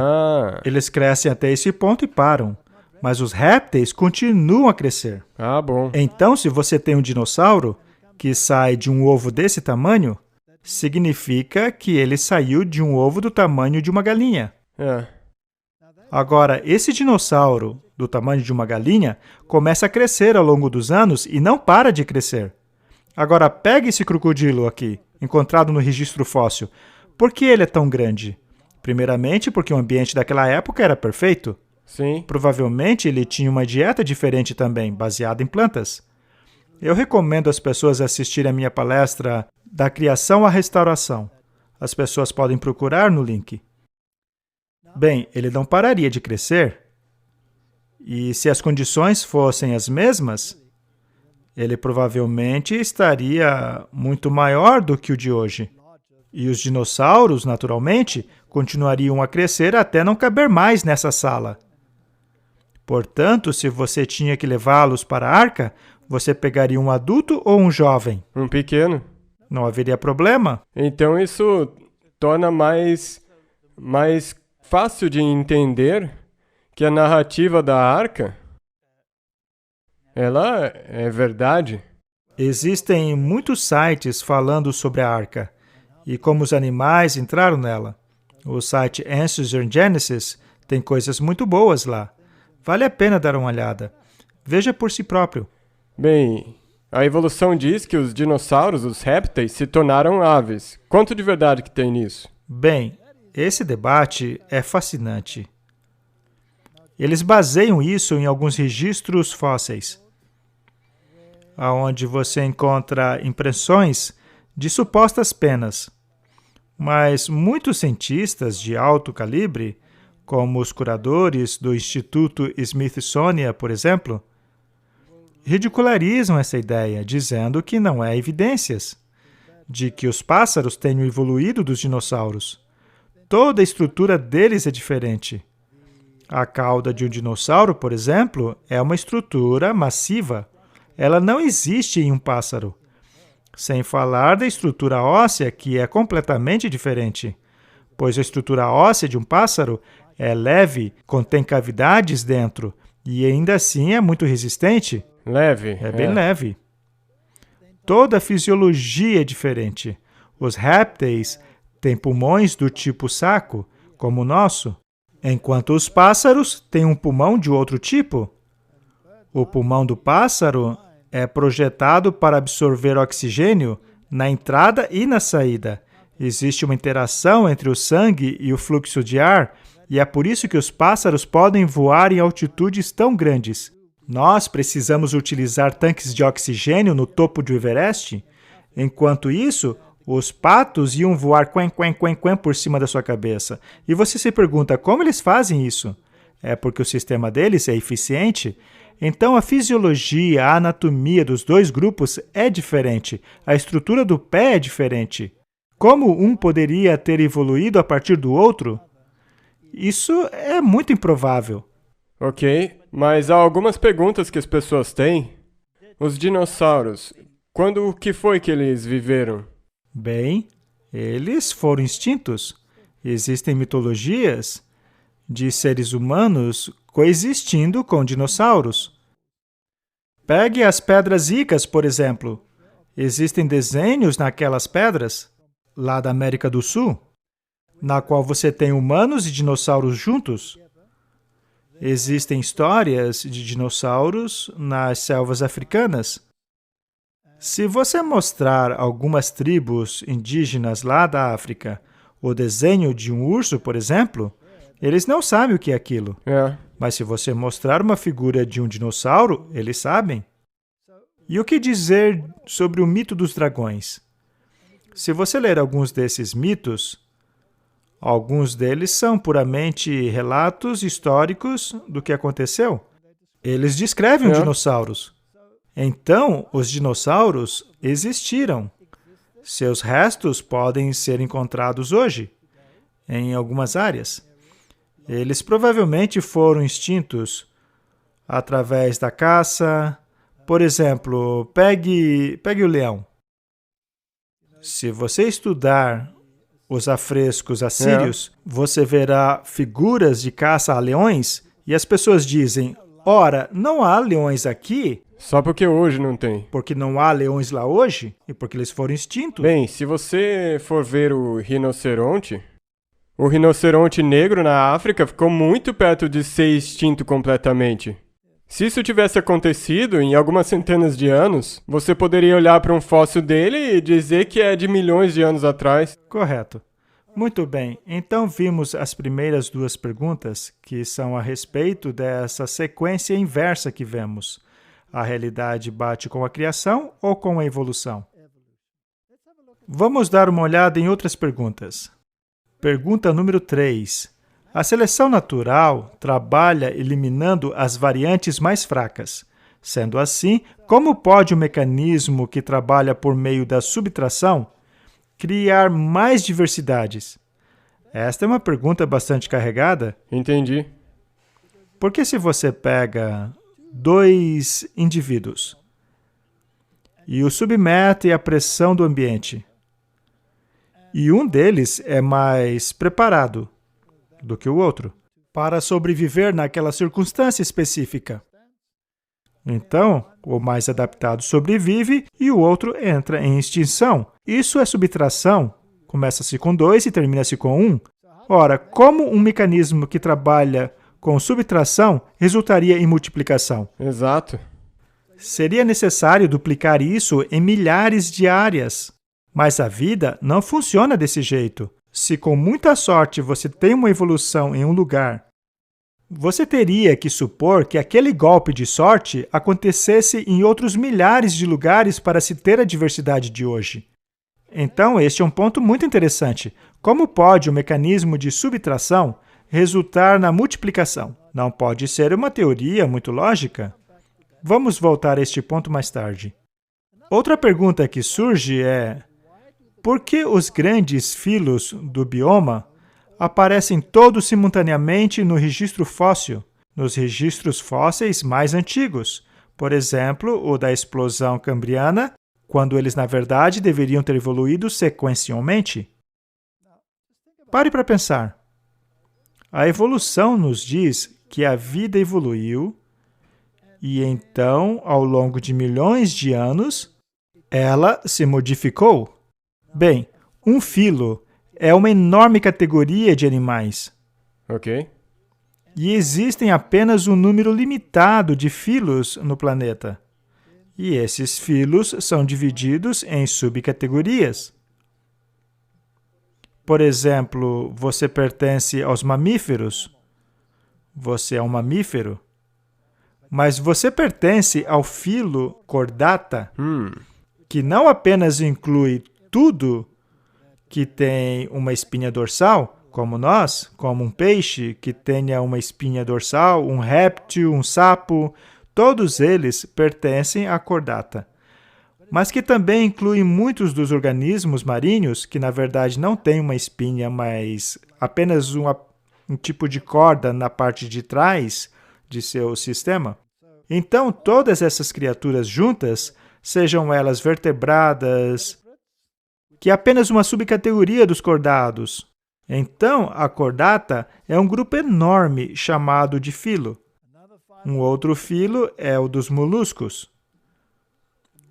Eles crescem até esse ponto e param. Mas os répteis continuam a crescer. Bom. Então, se você tem um dinossauro que sai de um ovo desse tamanho, significa que ele saiu de um ovo do tamanho de uma galinha. Agora, esse dinossauro do tamanho de uma galinha começa a crescer ao longo dos anos e não para de crescer. Agora, pegue esse crocodilo aqui, encontrado no registro fóssil. Por que ele é tão grande? Primeiramente, porque o ambiente daquela época era perfeito. Sim. Provavelmente ele tinha uma dieta diferente também, baseada em plantas. Eu recomendo às pessoas assistirem a minha palestra Da Criação à Restauração. As pessoas podem procurar no link. Bem, ele não pararia de crescer. E se as condições fossem as mesmas, ele provavelmente estaria muito maior do que o de hoje. E os dinossauros, naturalmente, continuariam a crescer até não caber mais nessa sala. Portanto, se você tinha que levá-los para a arca, você pegaria um adulto ou um jovem? Um pequeno. Não haveria problema. Então isso torna mais fácil de entender que a narrativa da arca, ela é verdade. Existem muitos sites falando sobre a arca e como os animais entraram nela. O site Answers in Genesis tem coisas muito boas lá. Vale a pena dar uma olhada. Veja por si próprio. Bem, a evolução diz que os dinossauros, os répteis, se tornaram aves. Quanto de verdade que tem nisso? Bem, esse debate é fascinante. Eles baseiam isso em alguns registros fósseis, onde você encontra impressões de supostas penas. Mas muitos cientistas de alto calibre, como os curadores do Instituto Smithsonian, por exemplo, ridicularizam essa ideia, dizendo que não há evidências de que os pássaros tenham evoluído dos dinossauros. Toda a estrutura deles é diferente. A cauda de um dinossauro, por exemplo, é uma estrutura massiva. Ela não existe em um pássaro. Sem falar da estrutura óssea, que é completamente diferente, pois a estrutura óssea de um pássaro é leve, contém cavidades dentro, e ainda assim é muito resistente. Leve. É bem leve. Toda a fisiologia é diferente. Os répteis têm pulmões do tipo saco, como o nosso, enquanto os pássaros têm um pulmão de outro tipo. O pulmão do pássaro é projetado para absorver oxigênio na entrada e na saída. Existe uma interação entre o sangue e o fluxo de ar, e é por isso que os pássaros podem voar em altitudes tão grandes. Nós precisamos utilizar tanques de oxigênio no topo do Everest. Enquanto isso, os patos iam voar quen por cima da sua cabeça. E você se pergunta como eles fazem isso? É porque o sistema deles é eficiente? Então, a fisiologia, a anatomia dos dois grupos é diferente. A estrutura do pé é diferente. Como um poderia ter evoluído a partir do outro? Isso é muito improvável. Ok, mas há algumas perguntas que as pessoas têm. Os dinossauros, quando que foi que eles viveram? Bem, eles foram extintos. Existem mitologias de seres humanos coexistindo com dinossauros. Pegue as pedras Incas, por exemplo. Existem desenhos naquelas pedras, lá da América do Sul, na qual você tem humanos e dinossauros juntos. Existem histórias de dinossauros nas selvas africanas. Se você mostrar algumas tribos indígenas lá da África o desenho de um urso, por exemplo, eles não sabem o que é aquilo. Mas se você mostrar uma figura de um dinossauro, eles sabem. E o que dizer sobre o mito dos dragões? Se você ler alguns desses mitos, alguns deles são puramente relatos históricos do que aconteceu. Eles descrevem dinossauros. Então, os dinossauros existiram. Seus restos podem ser encontrados hoje, em algumas áreas. Eles provavelmente foram extintos através da caça. Por exemplo, pegue o leão. Se você estudar os afrescos assírios, você verá figuras de caça a leões e as pessoas dizem, ora, não há leões aqui? Só porque hoje não tem. Porque não há leões lá hoje e porque eles foram extintos. Bem, se você for ver o rinoceronte negro na África ficou muito perto de ser extinto completamente. Se isso tivesse acontecido em algumas centenas de anos, você poderia olhar para um fóssil dele e dizer que é de milhões de anos atrás. Correto. Muito bem, então vimos as primeiras duas perguntas, que são a respeito dessa sequência inversa que vemos. A realidade bate com a criação ou com a evolução? Vamos dar uma olhada em outras perguntas. Pergunta número 3. A seleção natural trabalha eliminando as variantes mais fracas. Sendo assim, como pode o mecanismo que trabalha por meio da subtração criar mais diversidades? Esta é uma pergunta bastante carregada. Entendi. Porque se você pega 2 indivíduos e os submete à pressão do ambiente, e um deles é mais preparado do que o outro para sobreviver naquela circunstância específica. Então, o mais adaptado sobrevive e o outro entra em extinção. Isso é subtração. Começa-se com 2 e termina-se com 1. Ora, como um mecanismo que trabalha com subtração resultaria em multiplicação? Exato. Seria necessário duplicar isso em milhares de áreas. Mas a vida não funciona desse jeito. Se com muita sorte você tem uma evolução em um lugar, você teria que supor que aquele golpe de sorte acontecesse em outros milhares de lugares para se ter a diversidade de hoje. Então, este é um ponto muito interessante. Como pode o mecanismo de subtração resultar na multiplicação? Não pode ser uma teoria muito lógica? Vamos voltar a este ponto mais tarde. Outra pergunta que surge é: por que os grandes filos do bioma aparecem todos simultaneamente no registro fóssil, nos registros fósseis mais antigos? Por exemplo, o da explosão cambriana, quando eles, na verdade, deveriam ter evoluído sequencialmente? Pare para pensar. A evolução nos diz que a vida evoluiu e, então, ao longo de milhões de anos, ela se modificou. Bem, um filo é uma enorme categoria de animais. Ok. E existem apenas um número limitado de filos no planeta. E esses filos são divididos em subcategorias. Por exemplo, você pertence aos mamíferos. Você é um mamífero. Mas você pertence ao filo Chordata, que não apenas inclui tudo que tem uma espinha dorsal, como nós, como um peixe que tenha uma espinha dorsal, um réptil, um sapo, todos eles pertencem à Chordata. Mas que também inclui muitos dos organismos marinhos que, na verdade, não têm uma espinha, mas apenas um tipo de corda na parte de trás de seu sistema. Então, todas essas criaturas juntas, sejam elas vertebradas, que é apenas uma subcategoria dos cordados. Então, a chordata é um grupo enorme chamado de filo. Um outro filo é o dos moluscos.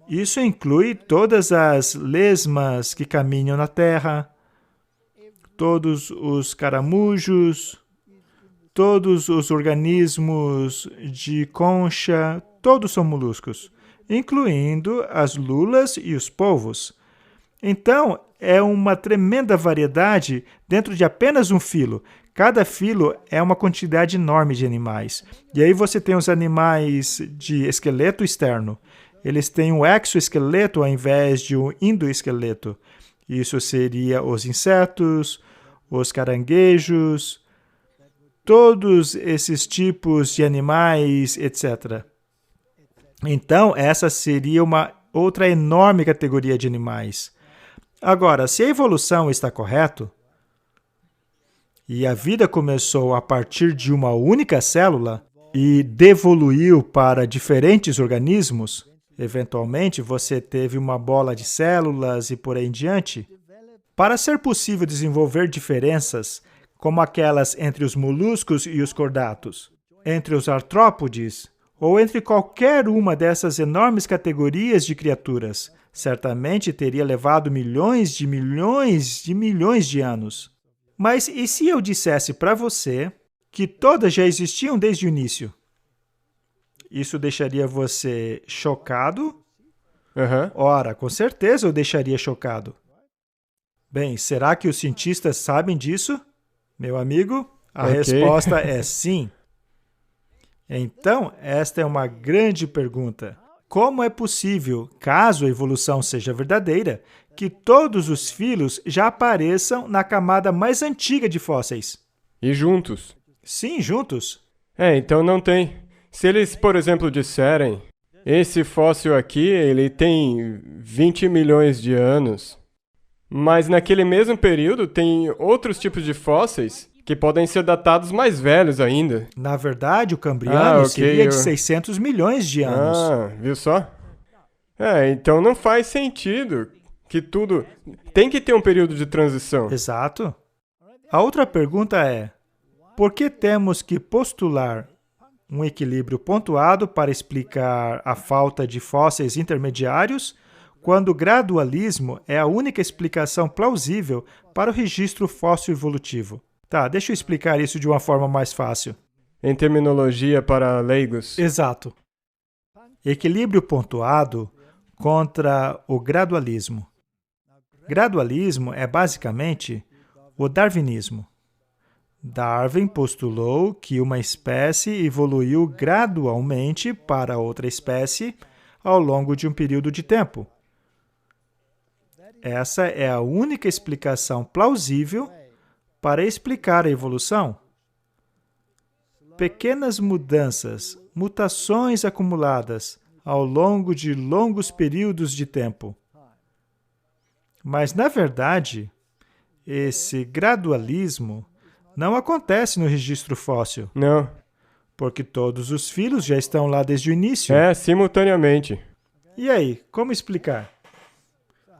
Isso inclui todas as lesmas que caminham na terra, todos os caramujos, todos os organismos de concha, todos são moluscos, incluindo as lulas e os polvos. Então, é uma tremenda variedade dentro de apenas um filo. Cada filo é uma quantidade enorme de animais. E aí você tem os animais de esqueleto externo. Eles têm um exoesqueleto ao invés de um endoesqueleto. Isso seria os insetos, os caranguejos, todos esses tipos de animais, etc. Então, essa seria uma outra enorme categoria de animais. Agora, se a evolução está correta, e a vida começou a partir de uma única célula e devoluiu para diferentes organismos, eventualmente você teve uma bola de células e por aí em diante, para ser possível desenvolver diferenças, como aquelas entre os moluscos e os chordatos, entre os artrópodes, ou entre qualquer uma dessas enormes categorias de criaturas, certamente teria levado milhões de anos. Mas e se eu dissesse para você que todas já existiam desde o início? Isso deixaria você chocado? Ora, com certeza eu deixaria chocado. Bem, será que os cientistas sabem disso? Meu amigo, a resposta é sim. Então, esta é uma grande pergunta. Como é possível, caso a evolução seja verdadeira, que todos os filos já apareçam na camada mais antiga de fósseis? E juntos? Sim, juntos. Então não tem. Se eles, por exemplo, disserem, esse fóssil aqui, ele tem 20 milhões de anos, mas naquele mesmo período tem outros tipos de fósseis que podem ser datados mais velhos ainda. Na verdade, o Cambriano seria de 600 milhões de anos. Viu só? Então não faz sentido que tudo... Tem que ter um período de transição. Exato. A outra pergunta é, por que temos que postular um equilíbrio pontuado para explicar a falta de fósseis intermediários, quando o gradualismo é a única explicação plausível para o registro fóssil evolutivo? Tá, deixa eu explicar isso de uma forma mais fácil. Em terminologia para leigos. Exato. Equilíbrio pontuado contra o gradualismo. Gradualismo é basicamente o darwinismo. Darwin postulou que uma espécie evoluiu gradualmente para outra espécie ao longo de um período de tempo. Essa é a única explicação plausível para explicar a evolução. Pequenas mudanças, mutações acumuladas ao longo de longos períodos de tempo. Mas, na verdade, esse gradualismo não acontece no registro fóssil. Não. Porque todos os filos já estão lá desde o início. Simultaneamente. E aí, como explicar?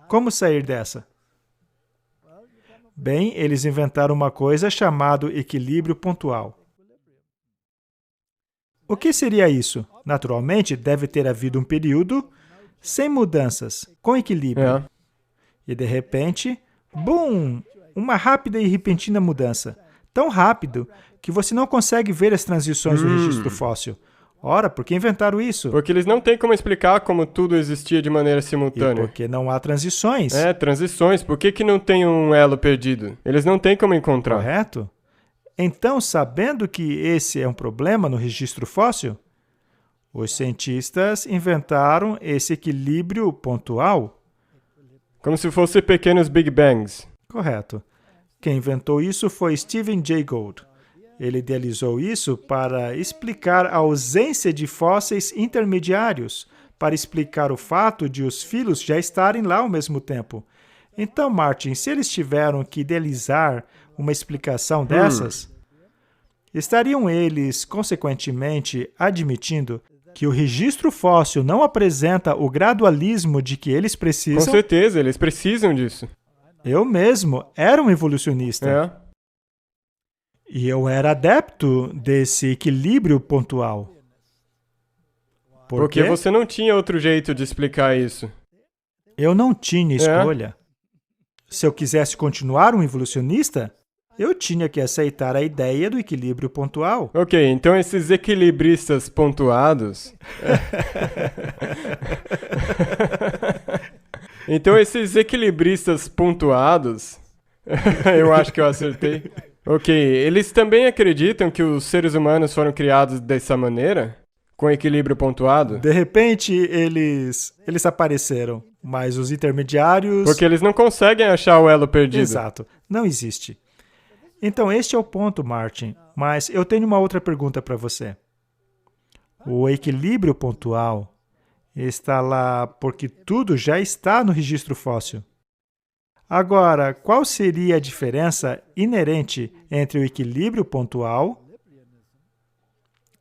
Como sair dessa? Bem, eles inventaram uma coisa chamada equilíbrio pontual. O que seria isso? Naturalmente, deve ter havido um período sem mudanças, com equilíbrio. E, de repente, bum! Uma rápida e repentina mudança. Tão rápido que você não consegue ver as transições do registro fóssil. Ora, por que inventaram isso? Porque eles não têm como explicar como tudo existia de maneira simultânea. E porque não há transições. Transições. Por que não tem um elo perdido? Eles não têm como encontrar. Correto? Então, sabendo que esse é um problema no registro fóssil, os cientistas inventaram esse equilíbrio pontual. Como se fossem pequenos Big Bangs. Correto. Quem inventou isso foi Stephen Jay Gould. Ele idealizou isso para explicar a ausência de fósseis intermediários, para explicar o fato de os filos já estarem lá ao mesmo tempo. Então, Martin, se eles tiveram que idealizar uma explicação dessas, estariam eles, consequentemente, admitindo que o registro fóssil não apresenta o gradualismo de que eles Com precisam? certeza, eles precisam disso. Eu mesmo era um evolucionista. É. E eu era adepto desse equilíbrio pontual. Por Porque quê? você não tinha outro jeito de explicar isso. Eu não tinha escolha. Se eu quisesse continuar um evolucionista, eu tinha que aceitar a ideia do equilíbrio pontual. Ok, então esses equilibristas pontuados. Então esses equilibristas pontuados. Eu acho que eu acertei. Ok, eles também acreditam que os seres humanos foram criados dessa maneira? Com equilíbrio pontuado? De repente, eles apareceram, mas os intermediários... Porque eles não conseguem achar o elo perdido. Exato, não existe. Então, este é o ponto, Martin. Mas eu tenho uma outra pergunta para você. O equilíbrio pontual está lá porque tudo já está no registro fóssil. Agora, qual seria a diferença inerente entre o equilíbrio pontual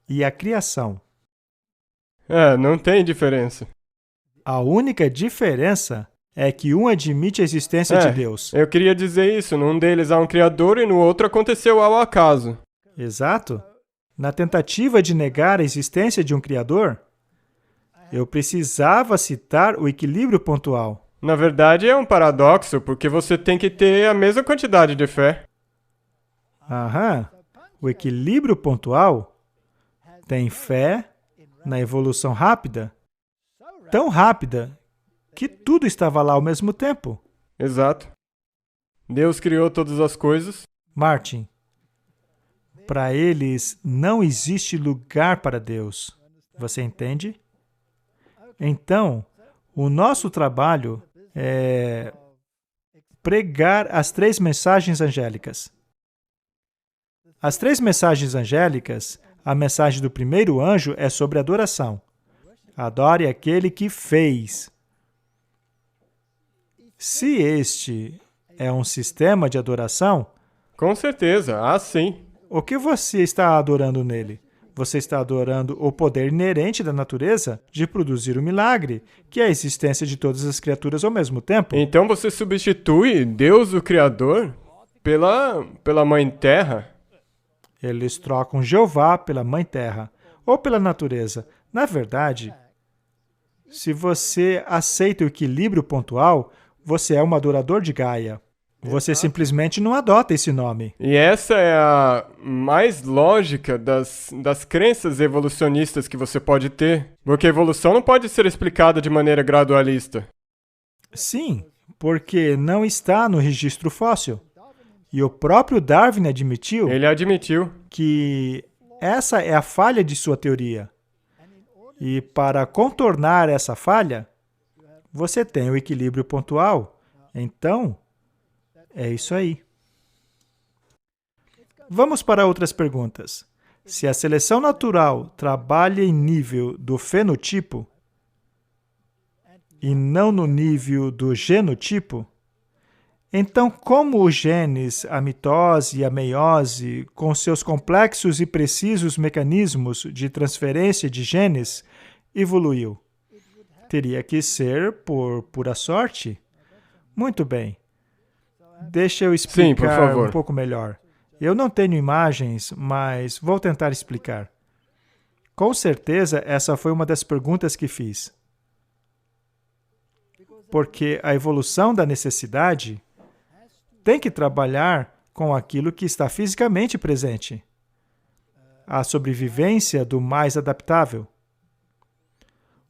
e a criação? Não tem diferença. A única diferença é que um admite a existência de Deus. Eu queria dizer isso. Num deles há um criador e no outro aconteceu ao acaso. Exato. Na tentativa de negar a existência de um criador, eu precisava citar o equilíbrio pontual. Na verdade, é um paradoxo, porque você tem que ter a mesma quantidade de fé. Aham. O equilíbrio pontual tem fé na evolução rápida, tão rápida que tudo estava lá ao mesmo tempo. Exato. Deus criou todas as coisas. Martin, para eles não existe lugar para Deus. Você entende? Então, o nosso trabalho é pregar as 3 mensagens angélicas. As 3 mensagens angélicas, a mensagem do primeiro anjo é sobre adoração. Adore aquele que fez. Se este é um sistema de adoração, Com certeza, sim. o que você está adorando nele? Você está adorando o poder inerente da natureza de produzir o milagre, que é a existência de todas as criaturas ao mesmo tempo. Então você substitui Deus, o Criador, pela Mãe Terra? Eles trocam Jeová pela Mãe Terra, ou pela natureza. Na verdade, se você aceita o equilíbrio pontual, você é um adorador de Gaia. Você simplesmente não adota esse nome. E essa é a mais lógica das crenças evolucionistas que você pode ter. Porque a evolução não pode ser explicada de maneira gradualista. Sim, porque não está no registro fóssil. E o próprio Darwin admitiu Ele admitiu. que essa é a falha de sua teoria. E para contornar essa falha, você tem o equilíbrio pontual. Então, é isso aí. Vamos para outras perguntas. Se a seleção natural trabalha em nível do fenotipo e não no nível do genotipo, então como os genes, a mitose e a meiose, com seus complexos e precisos mecanismos de transferência de genes, evoluiu? Teria que ser por pura sorte? Muito bem. Deixa eu Sim, por explicar favor. um pouco melhor. Eu não tenho imagens, mas vou tentar explicar. Com certeza, essa foi uma das perguntas que fiz. Porque a evolução da necessidade tem que trabalhar com aquilo que está fisicamente presente. A sobrevivência do mais adaptável.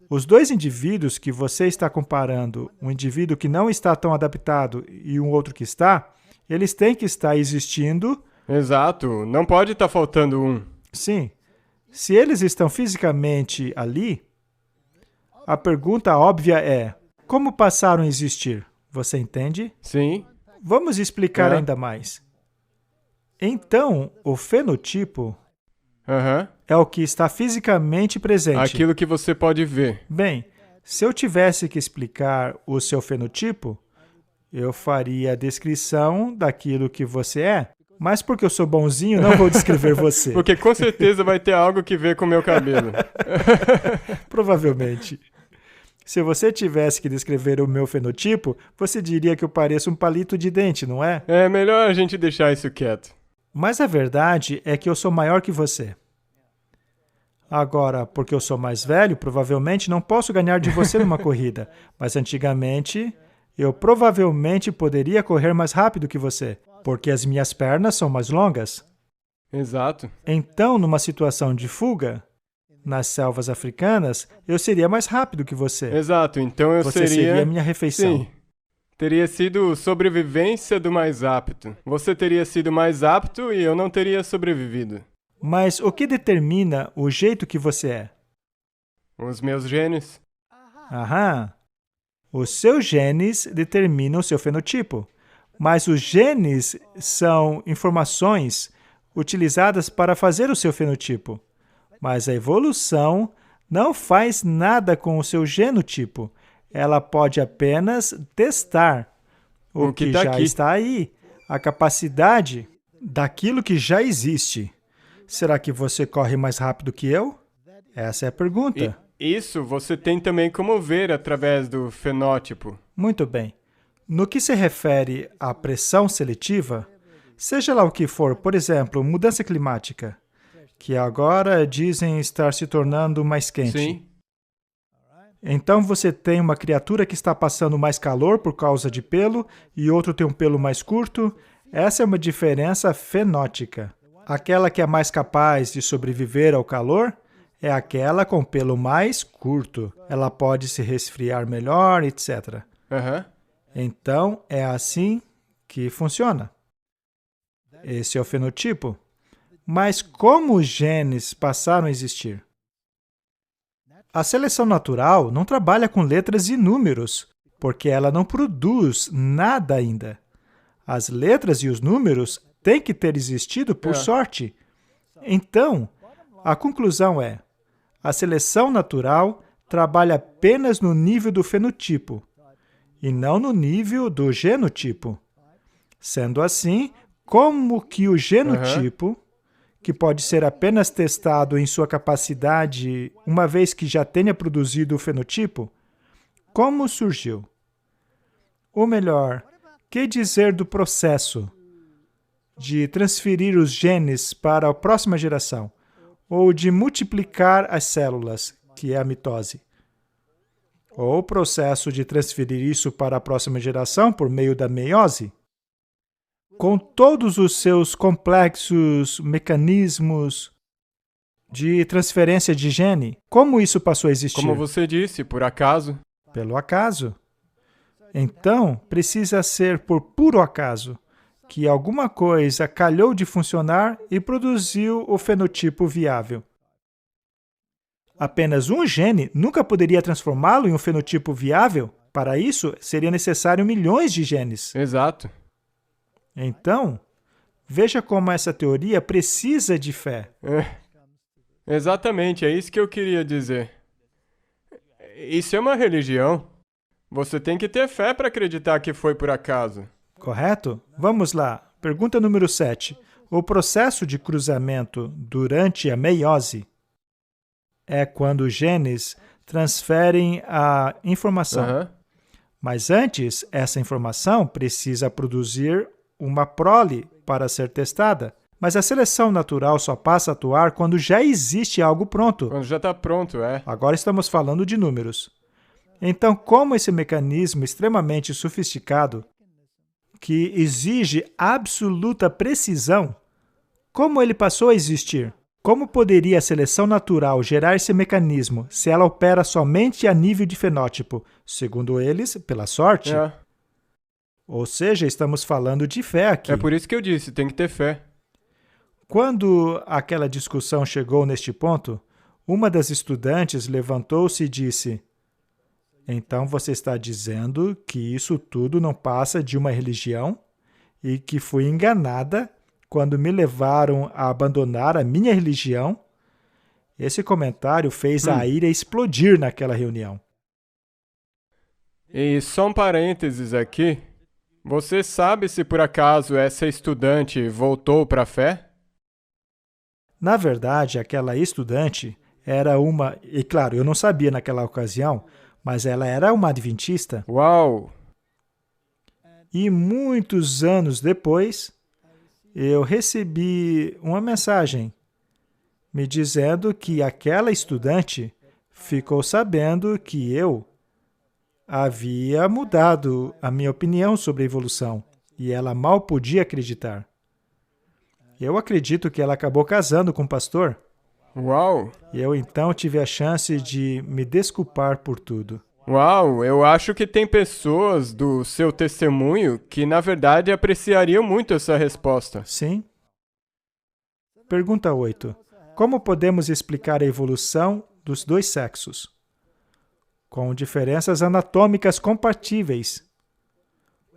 Os 2 indivíduos que você está comparando, um indivíduo que não está tão adaptado e um outro que está, eles têm que estar existindo. Exato, não pode estar faltando um. Sim. Se eles estão fisicamente ali, a pergunta óbvia é: como passaram a existir? Você entende? Sim. Vamos explicar ainda mais. Então, o fenotipo é o que está fisicamente presente. Aquilo que você pode ver. Bem, se eu tivesse que explicar o seu fenotipo, eu faria a descrição daquilo que você é. Mas porque eu sou bonzinho, não vou descrever você. Porque com certeza vai ter algo que ver com o meu cabelo. Provavelmente. Se você tivesse que descrever o meu fenotipo, você diria que eu pareço um palito de dente, não é? É melhor a gente deixar isso quieto. Mas a verdade é que eu sou maior que você. Agora, porque eu sou mais velho, provavelmente não posso ganhar de você numa corrida. Mas antigamente, eu provavelmente poderia correr mais rápido que você, porque as minhas pernas são mais longas. Exato. Então, numa situação de fuga, nas selvas africanas, eu seria mais rápido que você. Exato, então eu Você seria a minha refeição. Sim. Teria sido sobrevivência do mais apto. Você teria sido mais apto e eu não teria sobrevivido. Mas o que determina o jeito que você é? Os meus genes. Aham. Os seus genes determinam o seu fenotipo. Mas os genes são informações utilizadas para fazer o seu fenotipo. Mas a evolução não faz nada com o seu genotipo. Ela pode apenas testar o que tá já aqui. está aí, a capacidade daquilo que já existe. Será que você corre mais rápido que eu? Essa é a pergunta. Isso você tem também como ver através do fenótipo. Muito bem. No que se refere à pressão seletiva, seja lá o que for, por exemplo, mudança climática, que agora dizem estar se tornando mais quente. Sim. Então você tem uma criatura que está passando mais calor por causa de pelo e outro tem um pelo mais curto. Essa é uma diferença fenótica. Aquela que é mais capaz de sobreviver ao calor é aquela com pelo mais curto. Ela pode se resfriar melhor, etc. Aham. Então, é assim que funciona. Esse é o fenotipo. Mas como os genes passaram a existir? A seleção natural não trabalha com letras e números, porque ela não produz nada ainda. As letras e os números têm que ter existido por sorte. Então, a conclusão é: a seleção natural trabalha apenas no nível do fenotipo, e não no nível do genotipo. Sendo assim, como que o genotipo, que pode ser apenas testado em sua capacidade, uma vez que já tenha produzido o fenotipo, como surgiu? Ou melhor, que dizer do processo de transferir os genes para a próxima geração, ou de multiplicar as células, que é a mitose? Ou o processo de transferir isso para a próxima geração por meio da meiose? Com todos os seus complexos mecanismos de transferência de gene, como isso passou a existir? Como você disse, por acaso. Pelo acaso. Então, precisa ser por puro acaso que alguma coisa calhou de funcionar e produziu o fenotipo viável. Apenas um gene nunca poderia transformá-lo em um fenotipo viável? Para isso, seria necessário milhões de genes. Exato. Então, veja como essa teoria precisa de fé. Exatamente, é isso que eu queria dizer. Isso é uma religião. Você tem que ter fé para acreditar que foi por acaso. Correto? Vamos lá. Pergunta número 7. O processo de cruzamento durante a meiose é quando os genes transferem a informação. Mas antes, essa informação precisa produzir uma prole para ser testada. Mas a seleção natural só passa a atuar quando já existe algo pronto. Quando já está pronto, é. Agora estamos falando de números. Então, como esse mecanismo extremamente sofisticado, que exige absoluta precisão, como ele passou a existir? Como poderia a seleção natural gerar esse mecanismo se ela opera somente a nível de fenótipo? Segundo eles, pela sorte. Ou seja, estamos falando de fé aqui. É por isso que eu disse, tem que ter fé. Quando aquela discussão chegou neste ponto, uma das estudantes levantou-se e disse: então você está dizendo que isso tudo não passa de uma religião e que fui enganada quando me levaram a abandonar a minha religião? Esse comentário fez a ira explodir naquela reunião. E só um parênteses aqui. Você sabe se por acaso essa estudante voltou para a fé? Na verdade, aquela estudante era uma... E claro, eu não sabia naquela ocasião, mas ela era uma adventista. Uau! E muitos anos depois, eu recebi uma mensagem me dizendo que aquela estudante ficou sabendo que eu havia mudado a minha opinião sobre a evolução e ela mal podia acreditar. Eu acredito que ela acabou casando com um pastor. Uau! E eu então tive a chance de me desculpar por tudo. Uau! Eu acho que tem pessoas do seu testemunho que, na verdade, apreciariam muito essa resposta. Sim? Pergunta 8. Como podemos explicar a evolução dos dois sexos? Com diferenças anatômicas compatíveis.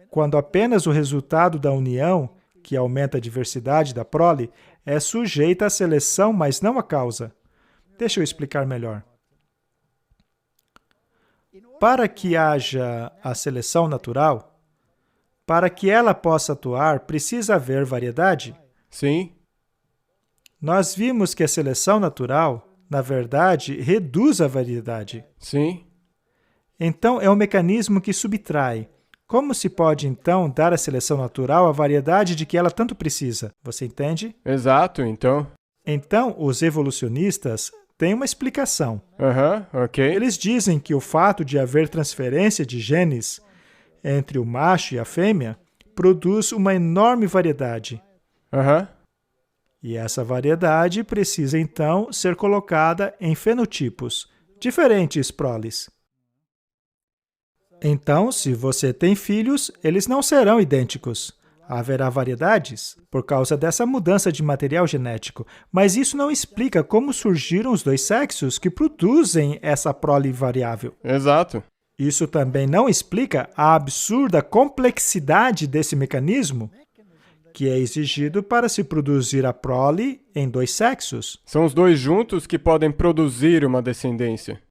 Quando apenas o resultado da união, que aumenta a diversidade da prole, é sujeita à seleção, mas não à causa. Deixa eu explicar melhor. Para que haja a seleção natural, para que ela possa atuar, precisa haver variedade. Sim? Nós vimos que a seleção natural, na verdade, reduz a variedade. Sim? Então, é um mecanismo que subtrai. Como se pode, então, dar à seleção natural a variedade de que ela tanto precisa? Você entende? Exato, então. Então, os evolucionistas têm uma explicação. Ok. Eles dizem que o fato de haver transferência de genes entre o macho e a fêmea produz uma enorme variedade. E essa variedade precisa, então, ser colocada em fenotipos, diferentes proles. Então, se você tem filhos, eles não serão idênticos. Haverá variedades por causa dessa mudança de material genético, mas isso não explica como surgiram os dois sexos que produzem essa prole variável. Exato. Isso também não explica a absurda complexidade desse mecanismo que é exigido para se produzir a prole em dois sexos. São os dois juntos que podem produzir uma descendência.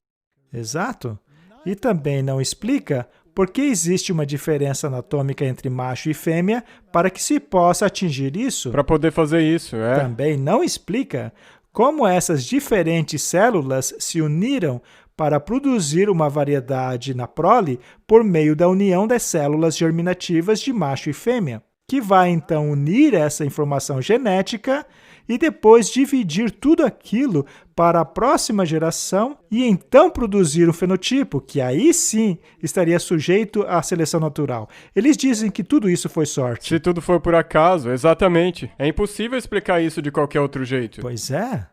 Exato. E também não explica por que existe uma diferença anatômica entre macho e fêmea para que se possa atingir isso. Para poder fazer isso, Também não explica como essas diferentes células se uniram para produzir uma variedade na prole por meio da união das células germinativas de macho e fêmea, que vai então unir essa informação genética e depois dividir tudo aquilo para a próxima geração e então produzir um fenotipo, que aí sim estaria sujeito à seleção natural. Eles dizem que tudo isso foi sorte. Se tudo for por acaso, exatamente. É impossível explicar isso de qualquer outro jeito. Pois é.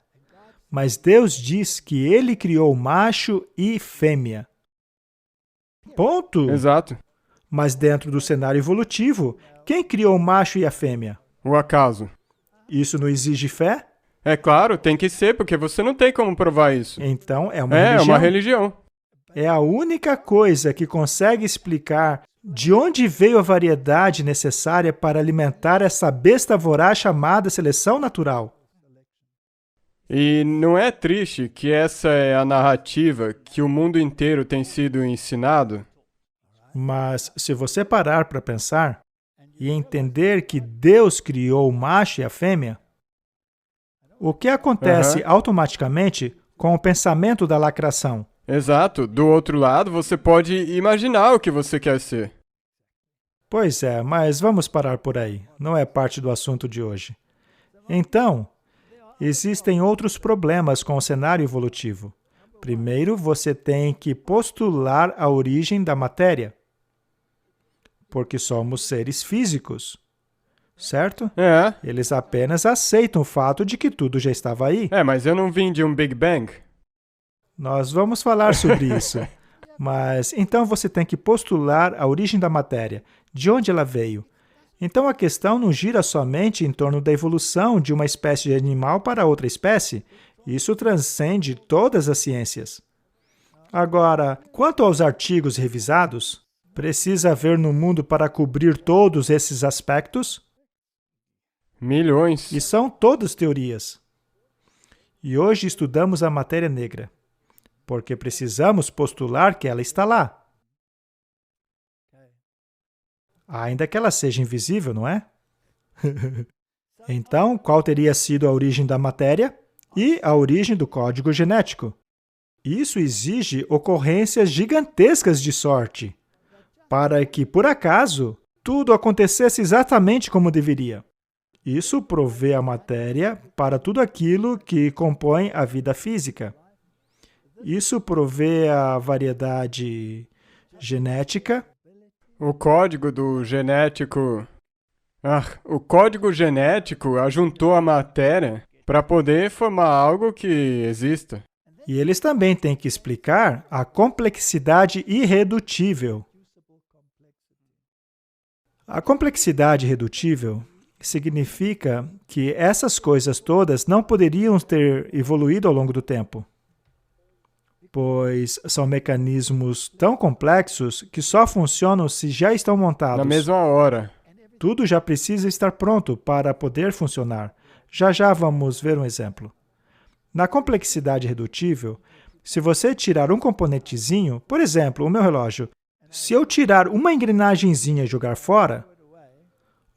Mas Deus diz que Ele criou macho e fêmea. Ponto. Exato. Mas dentro do cenário evolutivo, quem criou o macho e a fêmea? O acaso. Isso não exige fé? É claro, tem que ser, porque você não tem como provar isso. Então, é uma religião. religião. É uma religião. É a única coisa que consegue explicar de onde veio a variedade necessária para alimentar essa besta voraz chamada seleção natural. E não é triste que essa é a narrativa que o mundo inteiro tem sido ensinado? Mas, se você parar para pensar e entender que Deus criou o macho e a fêmea, o que acontece automaticamente com o pensamento da lacração? Exato. Do outro lado, você pode imaginar o que você quer ser. Pois é, mas vamos parar por aí. Não é parte do assunto de hoje. Então, existem outros problemas com o cenário evolutivo. Primeiro, você tem que postular a origem da matéria, porque somos seres físicos, certo? Eles apenas aceitam o fato de que tudo já estava aí. Mas eu não vim de um Big Bang. Nós vamos falar sobre isso. Mas, então você tem que postular a origem da matéria, de onde ela veio. Então a questão não gira somente em torno da evolução de uma espécie de animal para outra espécie. Isso transcende todas as ciências. Agora, quanto aos artigos revisados, precisa haver no mundo para cobrir todos esses aspectos? Milhões. E são todas teorias. E hoje estudamos a matéria negra, porque precisamos postular que ela está lá. ainda que ela seja invisível, não é? Então, qual teria sido a origem da matéria e a origem do código genético? Isso exige ocorrências gigantescas de sorte, para que, por acaso, tudo acontecesse exatamente como deveria. Isso provê a matéria para tudo aquilo que compõe a vida física. Isso provê a variedade genética. O código genético ajuntou a matéria para poder formar algo que exista. E eles também têm que explicar a complexidade irredutível. A complexidade irredutível significa que essas coisas todas não poderiam ter evoluído ao longo do tempo, pois são mecanismos tão complexos que só funcionam se já estão montados. Na mesma hora. Tudo já precisa estar pronto para poder funcionar. Já vamos ver um exemplo. Na complexidade irredutível, se você tirar um componentezinho, por exemplo, o meu relógio, se eu tirar uma engrenagemzinha e jogar fora,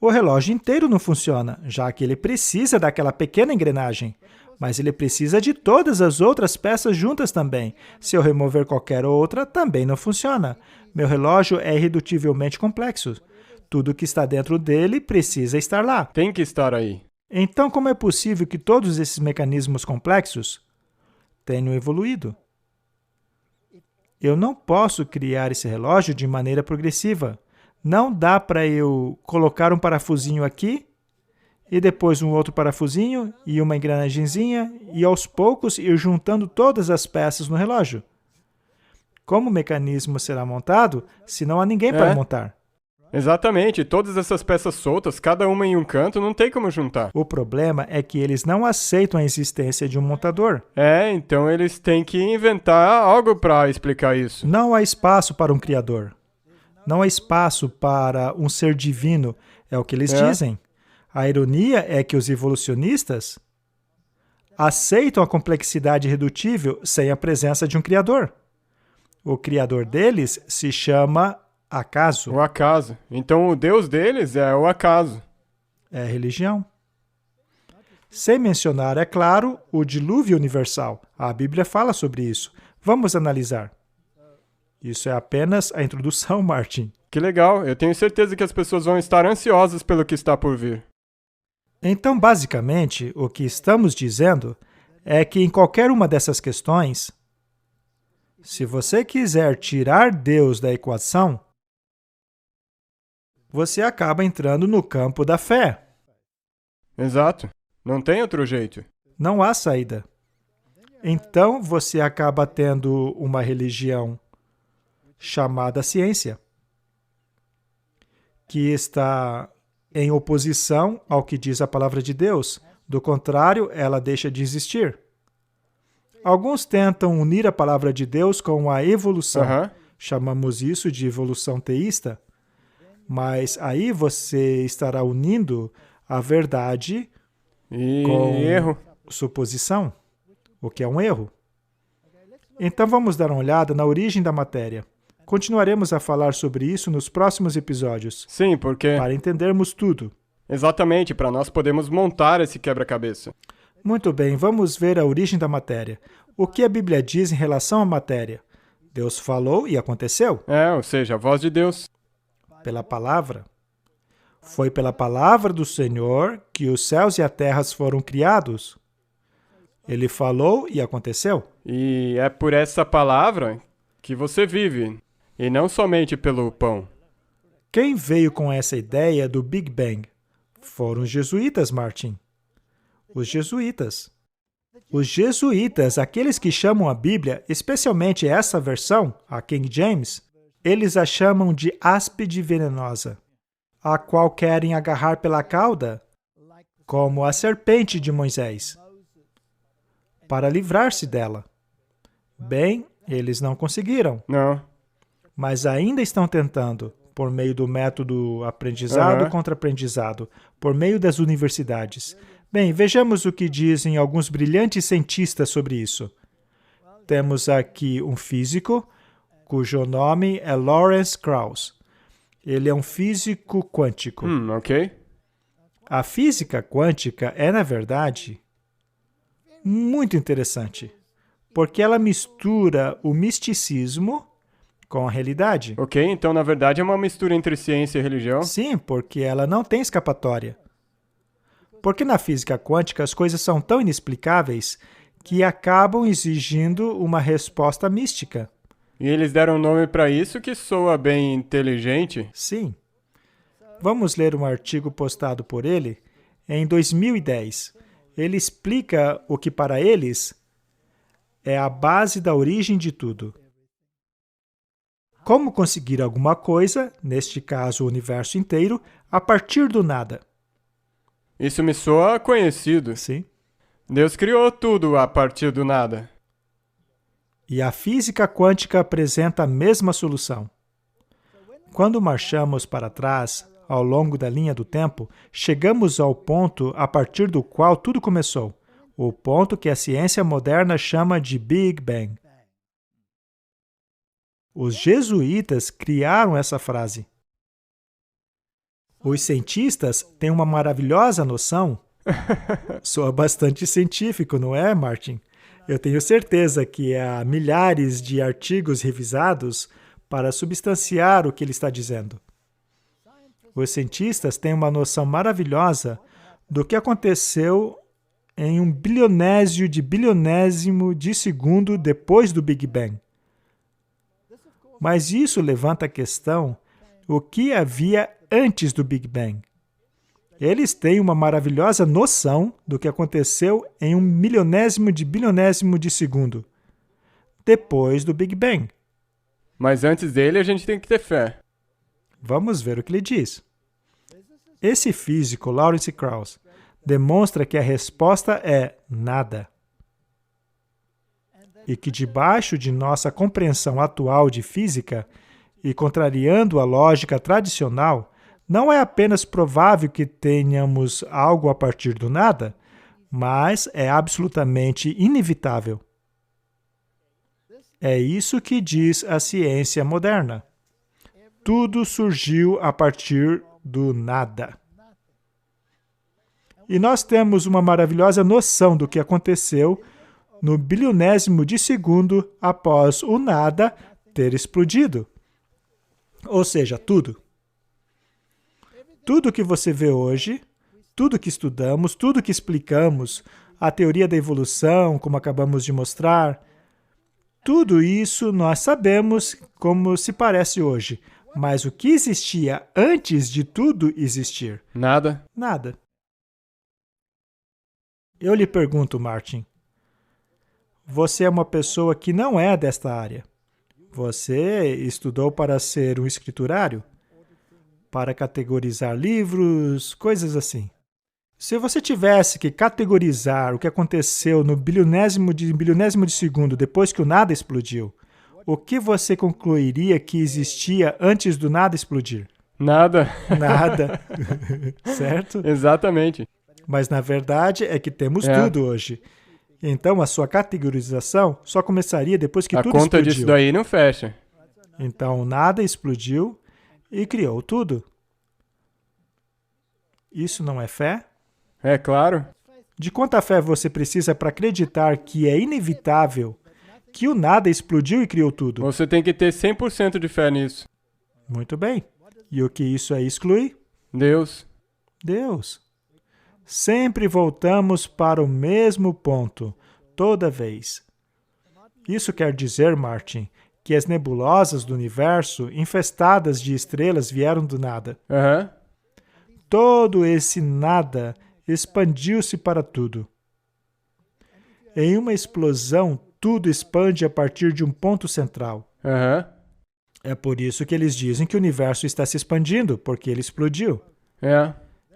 o relógio inteiro não funciona, já que ele precisa daquela pequena engrenagem, mas ele precisa de todas as outras peças juntas também. Se eu remover qualquer outra, também não funciona. Meu relógio é irredutivelmente complexo. Tudo que está dentro dele precisa estar lá. Tem que estar aí. Então, como é possível que todos esses mecanismos complexos tenham evoluído? Eu não posso criar esse relógio de maneira progressiva. Não dá para eu colocar um parafusinho aqui, e depois um outro parafusinho, e uma engrenagemzinha, e aos poucos ir juntando todas as peças no relógio. Como o mecanismo será montado, se não há ninguém para montar? Exatamente, todas essas peças soltas, cada uma em um canto, não tem como juntar. O problema é que eles não aceitam a existência de um montador. Então eles têm que inventar algo para explicar isso. Não há espaço para um criador. Não há espaço para um ser divino, é o que eles dizem. A ironia é que os evolucionistas aceitam a complexidade irredutível sem a presença de um criador. O criador deles se chama acaso. O acaso. Então o Deus deles é o acaso. É religião. Sem mencionar, é claro, o dilúvio universal. A Bíblia fala sobre isso. Vamos analisar. Isso é apenas a introdução, Martin. Que legal. Eu tenho certeza que as pessoas vão estar ansiosas pelo que está por vir. Então, basicamente, o que estamos dizendo é que em qualquer uma dessas questões, se você quiser tirar Deus da equação, você acaba entrando no campo da fé. Exato. Não tem outro jeito. Não há saída. Então, você acaba tendo uma religião chamada ciência, que está em oposição ao que diz a palavra de Deus. Do contrário, ela deixa de existir. Alguns tentam unir a palavra de Deus com a evolução. Chamamos isso de evolução teísta. Mas aí você estará unindo a verdade com erro. Suposição, o que é um erro. Então vamos dar uma olhada na origem da matéria. Continuaremos a falar sobre isso nos próximos episódios. Sim, porque... para entendermos tudo. Exatamente, para nós podermos montar esse quebra-cabeça. Muito bem, vamos ver a origem da matéria. O que a Bíblia diz em relação à matéria? Deus falou e aconteceu. Ou seja, a voz de Deus. Pela palavra. Foi pela palavra do Senhor que os céus e a terra foram criados. Ele falou e aconteceu. E é por essa palavra que você vive, e não somente pelo pão. Quem veio com essa ideia do Big Bang? Foram os jesuítas, Martin. Os jesuítas. Os jesuítas, aqueles que chamam a Bíblia, especialmente essa versão, a King James, eles a chamam de áspide venenosa, a qual querem agarrar pela cauda, como a serpente de Moisés, para livrar-se dela. Bem, eles não conseguiram. Não. Mas ainda estão tentando, por meio do método aprendizado contra aprendizado, por meio das universidades. Bem, vejamos o que dizem alguns brilhantes cientistas sobre isso. Temos aqui um físico, cujo nome é Lawrence Krauss. Ele é um físico quântico. Ok. A física quântica é, na verdade, muito interessante, porque ela mistura o misticismo com a realidade. Ok, então na verdade é uma mistura entre ciência e religião? Sim, porque ela não tem escapatória. Porque na física quântica as coisas são tão inexplicáveis que acabam exigindo uma resposta mística. E eles deram um nome para isso que soa bem inteligente? Sim. Vamos ler um artigo postado por ele em 2010. Ele explica o que para eles é a base da origem de tudo. Como conseguir alguma coisa, neste caso o universo inteiro, a partir do nada. Isso me soa conhecido. Sim. Deus criou tudo a partir do nada. E a física quântica apresenta a mesma solução. Quando marchamos para trás, ao longo da linha do tempo, chegamos ao ponto a partir do qual tudo começou, o ponto que a ciência moderna chama de Big Bang. Os jesuítas criaram essa frase. Os cientistas têm uma maravilhosa noção. Soa bastante científico, não é, Martin? Eu tenho certeza que há milhares de artigos revisados para substanciar o que ele está dizendo. Os cientistas têm uma noção maravilhosa do que aconteceu em um bilionésio de bilionésimo de segundo depois do Big Bang. Mas isso levanta a questão: o que havia antes do Big Bang? Eles têm uma maravilhosa noção do que aconteceu em um milionésimo de bilionésimo de segundo depois do Big Bang. Mas antes dele a gente tem que ter fé. Vamos ver o que ele diz. Esse físico, Lawrence Krauss, demonstra que a resposta é nada. E que debaixo de nossa compreensão atual de física, e contrariando a lógica tradicional, não é apenas provável que tenhamos algo a partir do nada, mas é absolutamente inevitável. É isso que diz a ciência moderna. Tudo surgiu a partir do nada. E nós temos uma maravilhosa noção do que aconteceu no bilionésimo de segundo após o nada ter explodido. Ou seja, tudo. Tudo que você vê hoje, tudo que estudamos, tudo que explicamos, a teoria da evolução, como acabamos de mostrar, tudo isso nós sabemos como se parece hoje. Mas o que existia antes de tudo existir? Nada. Nada. Eu lhe pergunto, Martin, você é uma pessoa que não é desta área. Você estudou para ser um escriturário? Para categorizar livros, coisas assim. Se você tivesse que categorizar o que aconteceu no bilionésimo de segundo depois que o nada explodiu, o que você concluiria que existia antes do nada explodir? Nada. Nada. Certo? Exatamente. Mas na verdade é que temos tudo hoje. Então a sua categorização só começaria depois que tudo explodiu. A conta disso daí não fecha. Então nada explodiu e criou tudo. Isso não é fé? É claro. De quanta fé você precisa para acreditar que é inevitável que o nada explodiu e criou tudo? Você tem que ter 100% de fé nisso. Muito bem. E o que isso aí exclui? Deus. Deus. Sempre voltamos para o mesmo ponto, toda vez. Isso quer dizer, Martin, que as nebulosas do universo, infestadas de estrelas, vieram do nada. Todo esse nada expandiu-se para tudo. Em uma explosão, tudo expande a partir de um ponto central. É por isso que eles dizem que o universo está se expandindo, porque ele explodiu.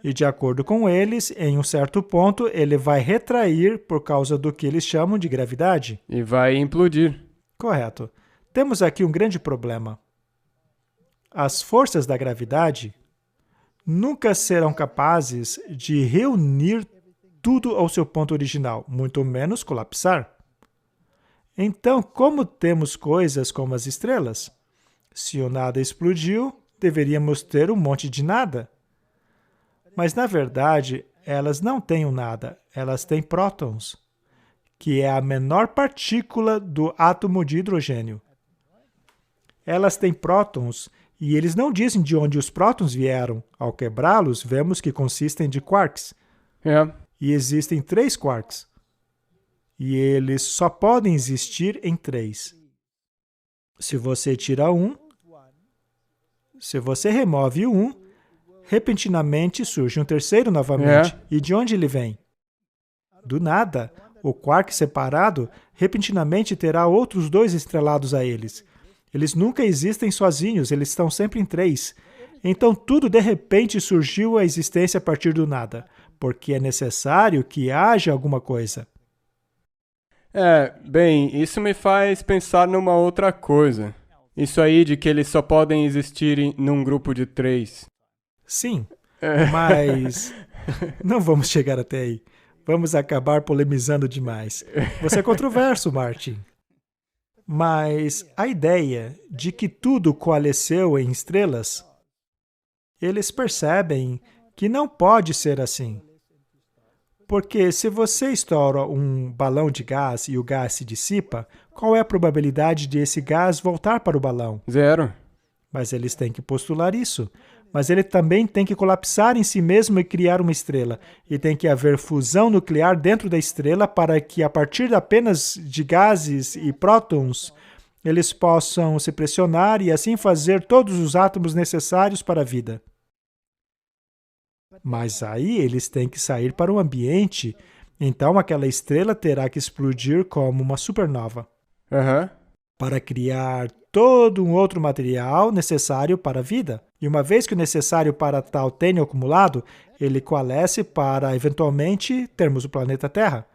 E de acordo com eles, em um certo ponto, ele vai retrair por causa do que eles chamam de gravidade. E vai implodir. Correto. Temos aqui um grande problema. As forças da gravidade nunca serão capazes de reunir tudo ao seu ponto original, muito menos colapsar. Então, como temos coisas como as estrelas? Se o nada explodiu, deveríamos ter um monte de nada. Mas, na verdade, elas não têm um nada, elas têm prótons, que é a menor partícula do átomo de hidrogênio. Elas têm prótons e eles não dizem de onde os prótons vieram. Ao quebrá-los, vemos que consistem de quarks. E existem 3 quarks. E eles só podem existir em 3. Se você tira um, se você remove um, repentinamente surge um terceiro novamente. E de onde ele vem? Do nada. O quark separado repentinamente terá outros 2 estrelados a eles. Eles nunca existem sozinhos, eles estão sempre em 3. Então tudo de repente surgiu a existência a partir do nada, porque é necessário que haja alguma coisa. Bem, isso me faz pensar numa outra coisa. Isso aí de que eles só podem existir num grupo de 3. Sim, mas não vamos chegar até aí. Vamos acabar polemizando demais. Você é controverso, Martin. Mas a ideia de que tudo coalesceu em estrelas, eles percebem que não pode ser assim. Porque se você estoura um balão de gás e o gás se dissipa, qual é a probabilidade de esse gás voltar para o balão? 0. Mas eles têm que postular isso. Mas ele também tem que colapsar em si mesmo e criar uma estrela. E tem que haver fusão nuclear dentro da estrela para que, a partir apenas de gases e prótons, eles possam se pressionar e assim fazer todos os átomos necessários para a vida. Mas aí eles têm que sair para o ambiente, então aquela estrela terá que explodir como uma supernova. Para criar todo um outro material necessário para a vida. E uma vez que o necessário para tal tenha acumulado, ele coalesce para, eventualmente, termos o planeta Terra.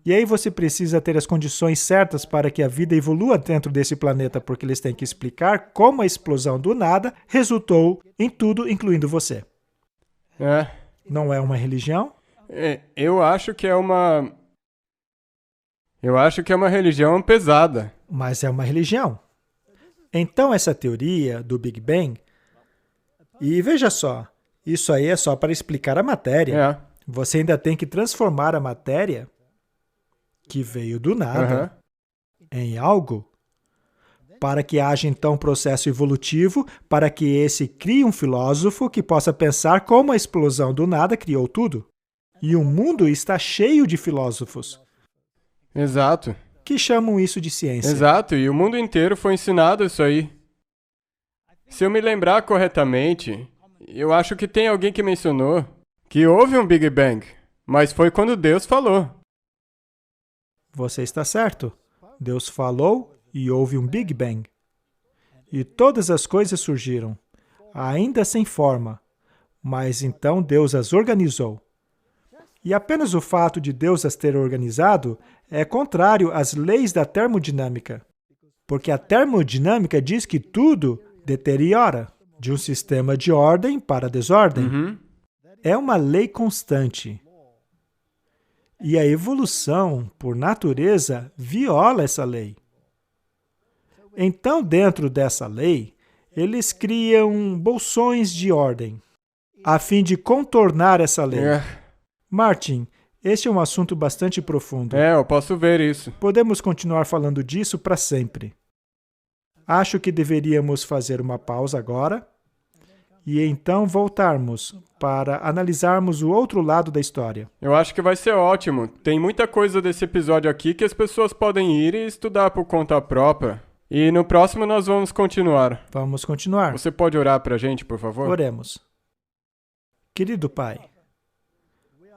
E aí você precisa ter as condições certas para que a vida evolua dentro desse planeta, porque eles têm que explicar como a explosão do nada resultou em tudo, incluindo você. Não é uma religião? Eu acho que é uma religião pesada. Mas é uma religião. Então, essa teoria do Big Bang... E veja só, isso aí é só para explicar a matéria. Você ainda tem que transformar a matéria, que veio do nada, em algo, para que haja então um processo evolutivo, para que esse crie um filósofo que possa pensar como a explosão do nada criou tudo. E o mundo está cheio de filósofos. Exato. Que chamam isso de ciência. Exato, e o mundo inteiro foi ensinado isso aí. Se eu me lembrar corretamente, eu acho que tem alguém que mencionou que houve um Big Bang, mas foi quando Deus falou. Você está certo. Deus falou e houve um Big Bang. E todas as coisas surgiram, ainda sem forma, mas então Deus as organizou. E apenas o fato de Deus as ter organizado é contrário às leis da termodinâmica, porque a termodinâmica diz que tudo deteriora de um sistema de ordem para desordem. É uma lei constante. E a evolução, por natureza, viola essa lei. Então, dentro dessa lei, eles criam bolsões de ordem, a fim de contornar essa lei. Martin, este é um assunto bastante profundo. Eu posso ver isso. Podemos continuar falando disso para sempre. Acho que deveríamos fazer uma pausa agora e então voltarmos para analisarmos o outro lado da história. Eu acho que vai ser ótimo. Tem muita coisa desse episódio aqui que as pessoas podem ir e estudar por conta própria. E no próximo nós vamos continuar. Vamos continuar. Você pode orar para a gente, por favor? Oremos. Querido Pai,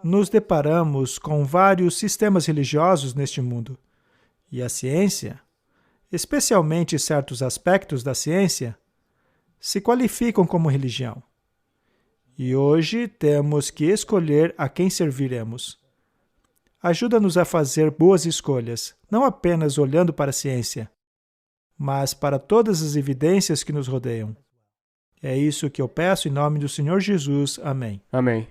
nos deparamos com vários sistemas religiosos neste mundo. E a ciência, especialmente certos aspectos da ciência, se qualificam como religião. E hoje temos que escolher a quem serviremos. Ajuda-nos a fazer boas escolhas, não apenas olhando para a ciência, mas para todas as evidências que nos rodeiam. É isso que eu peço em nome do Senhor Jesus. Amém. Amém.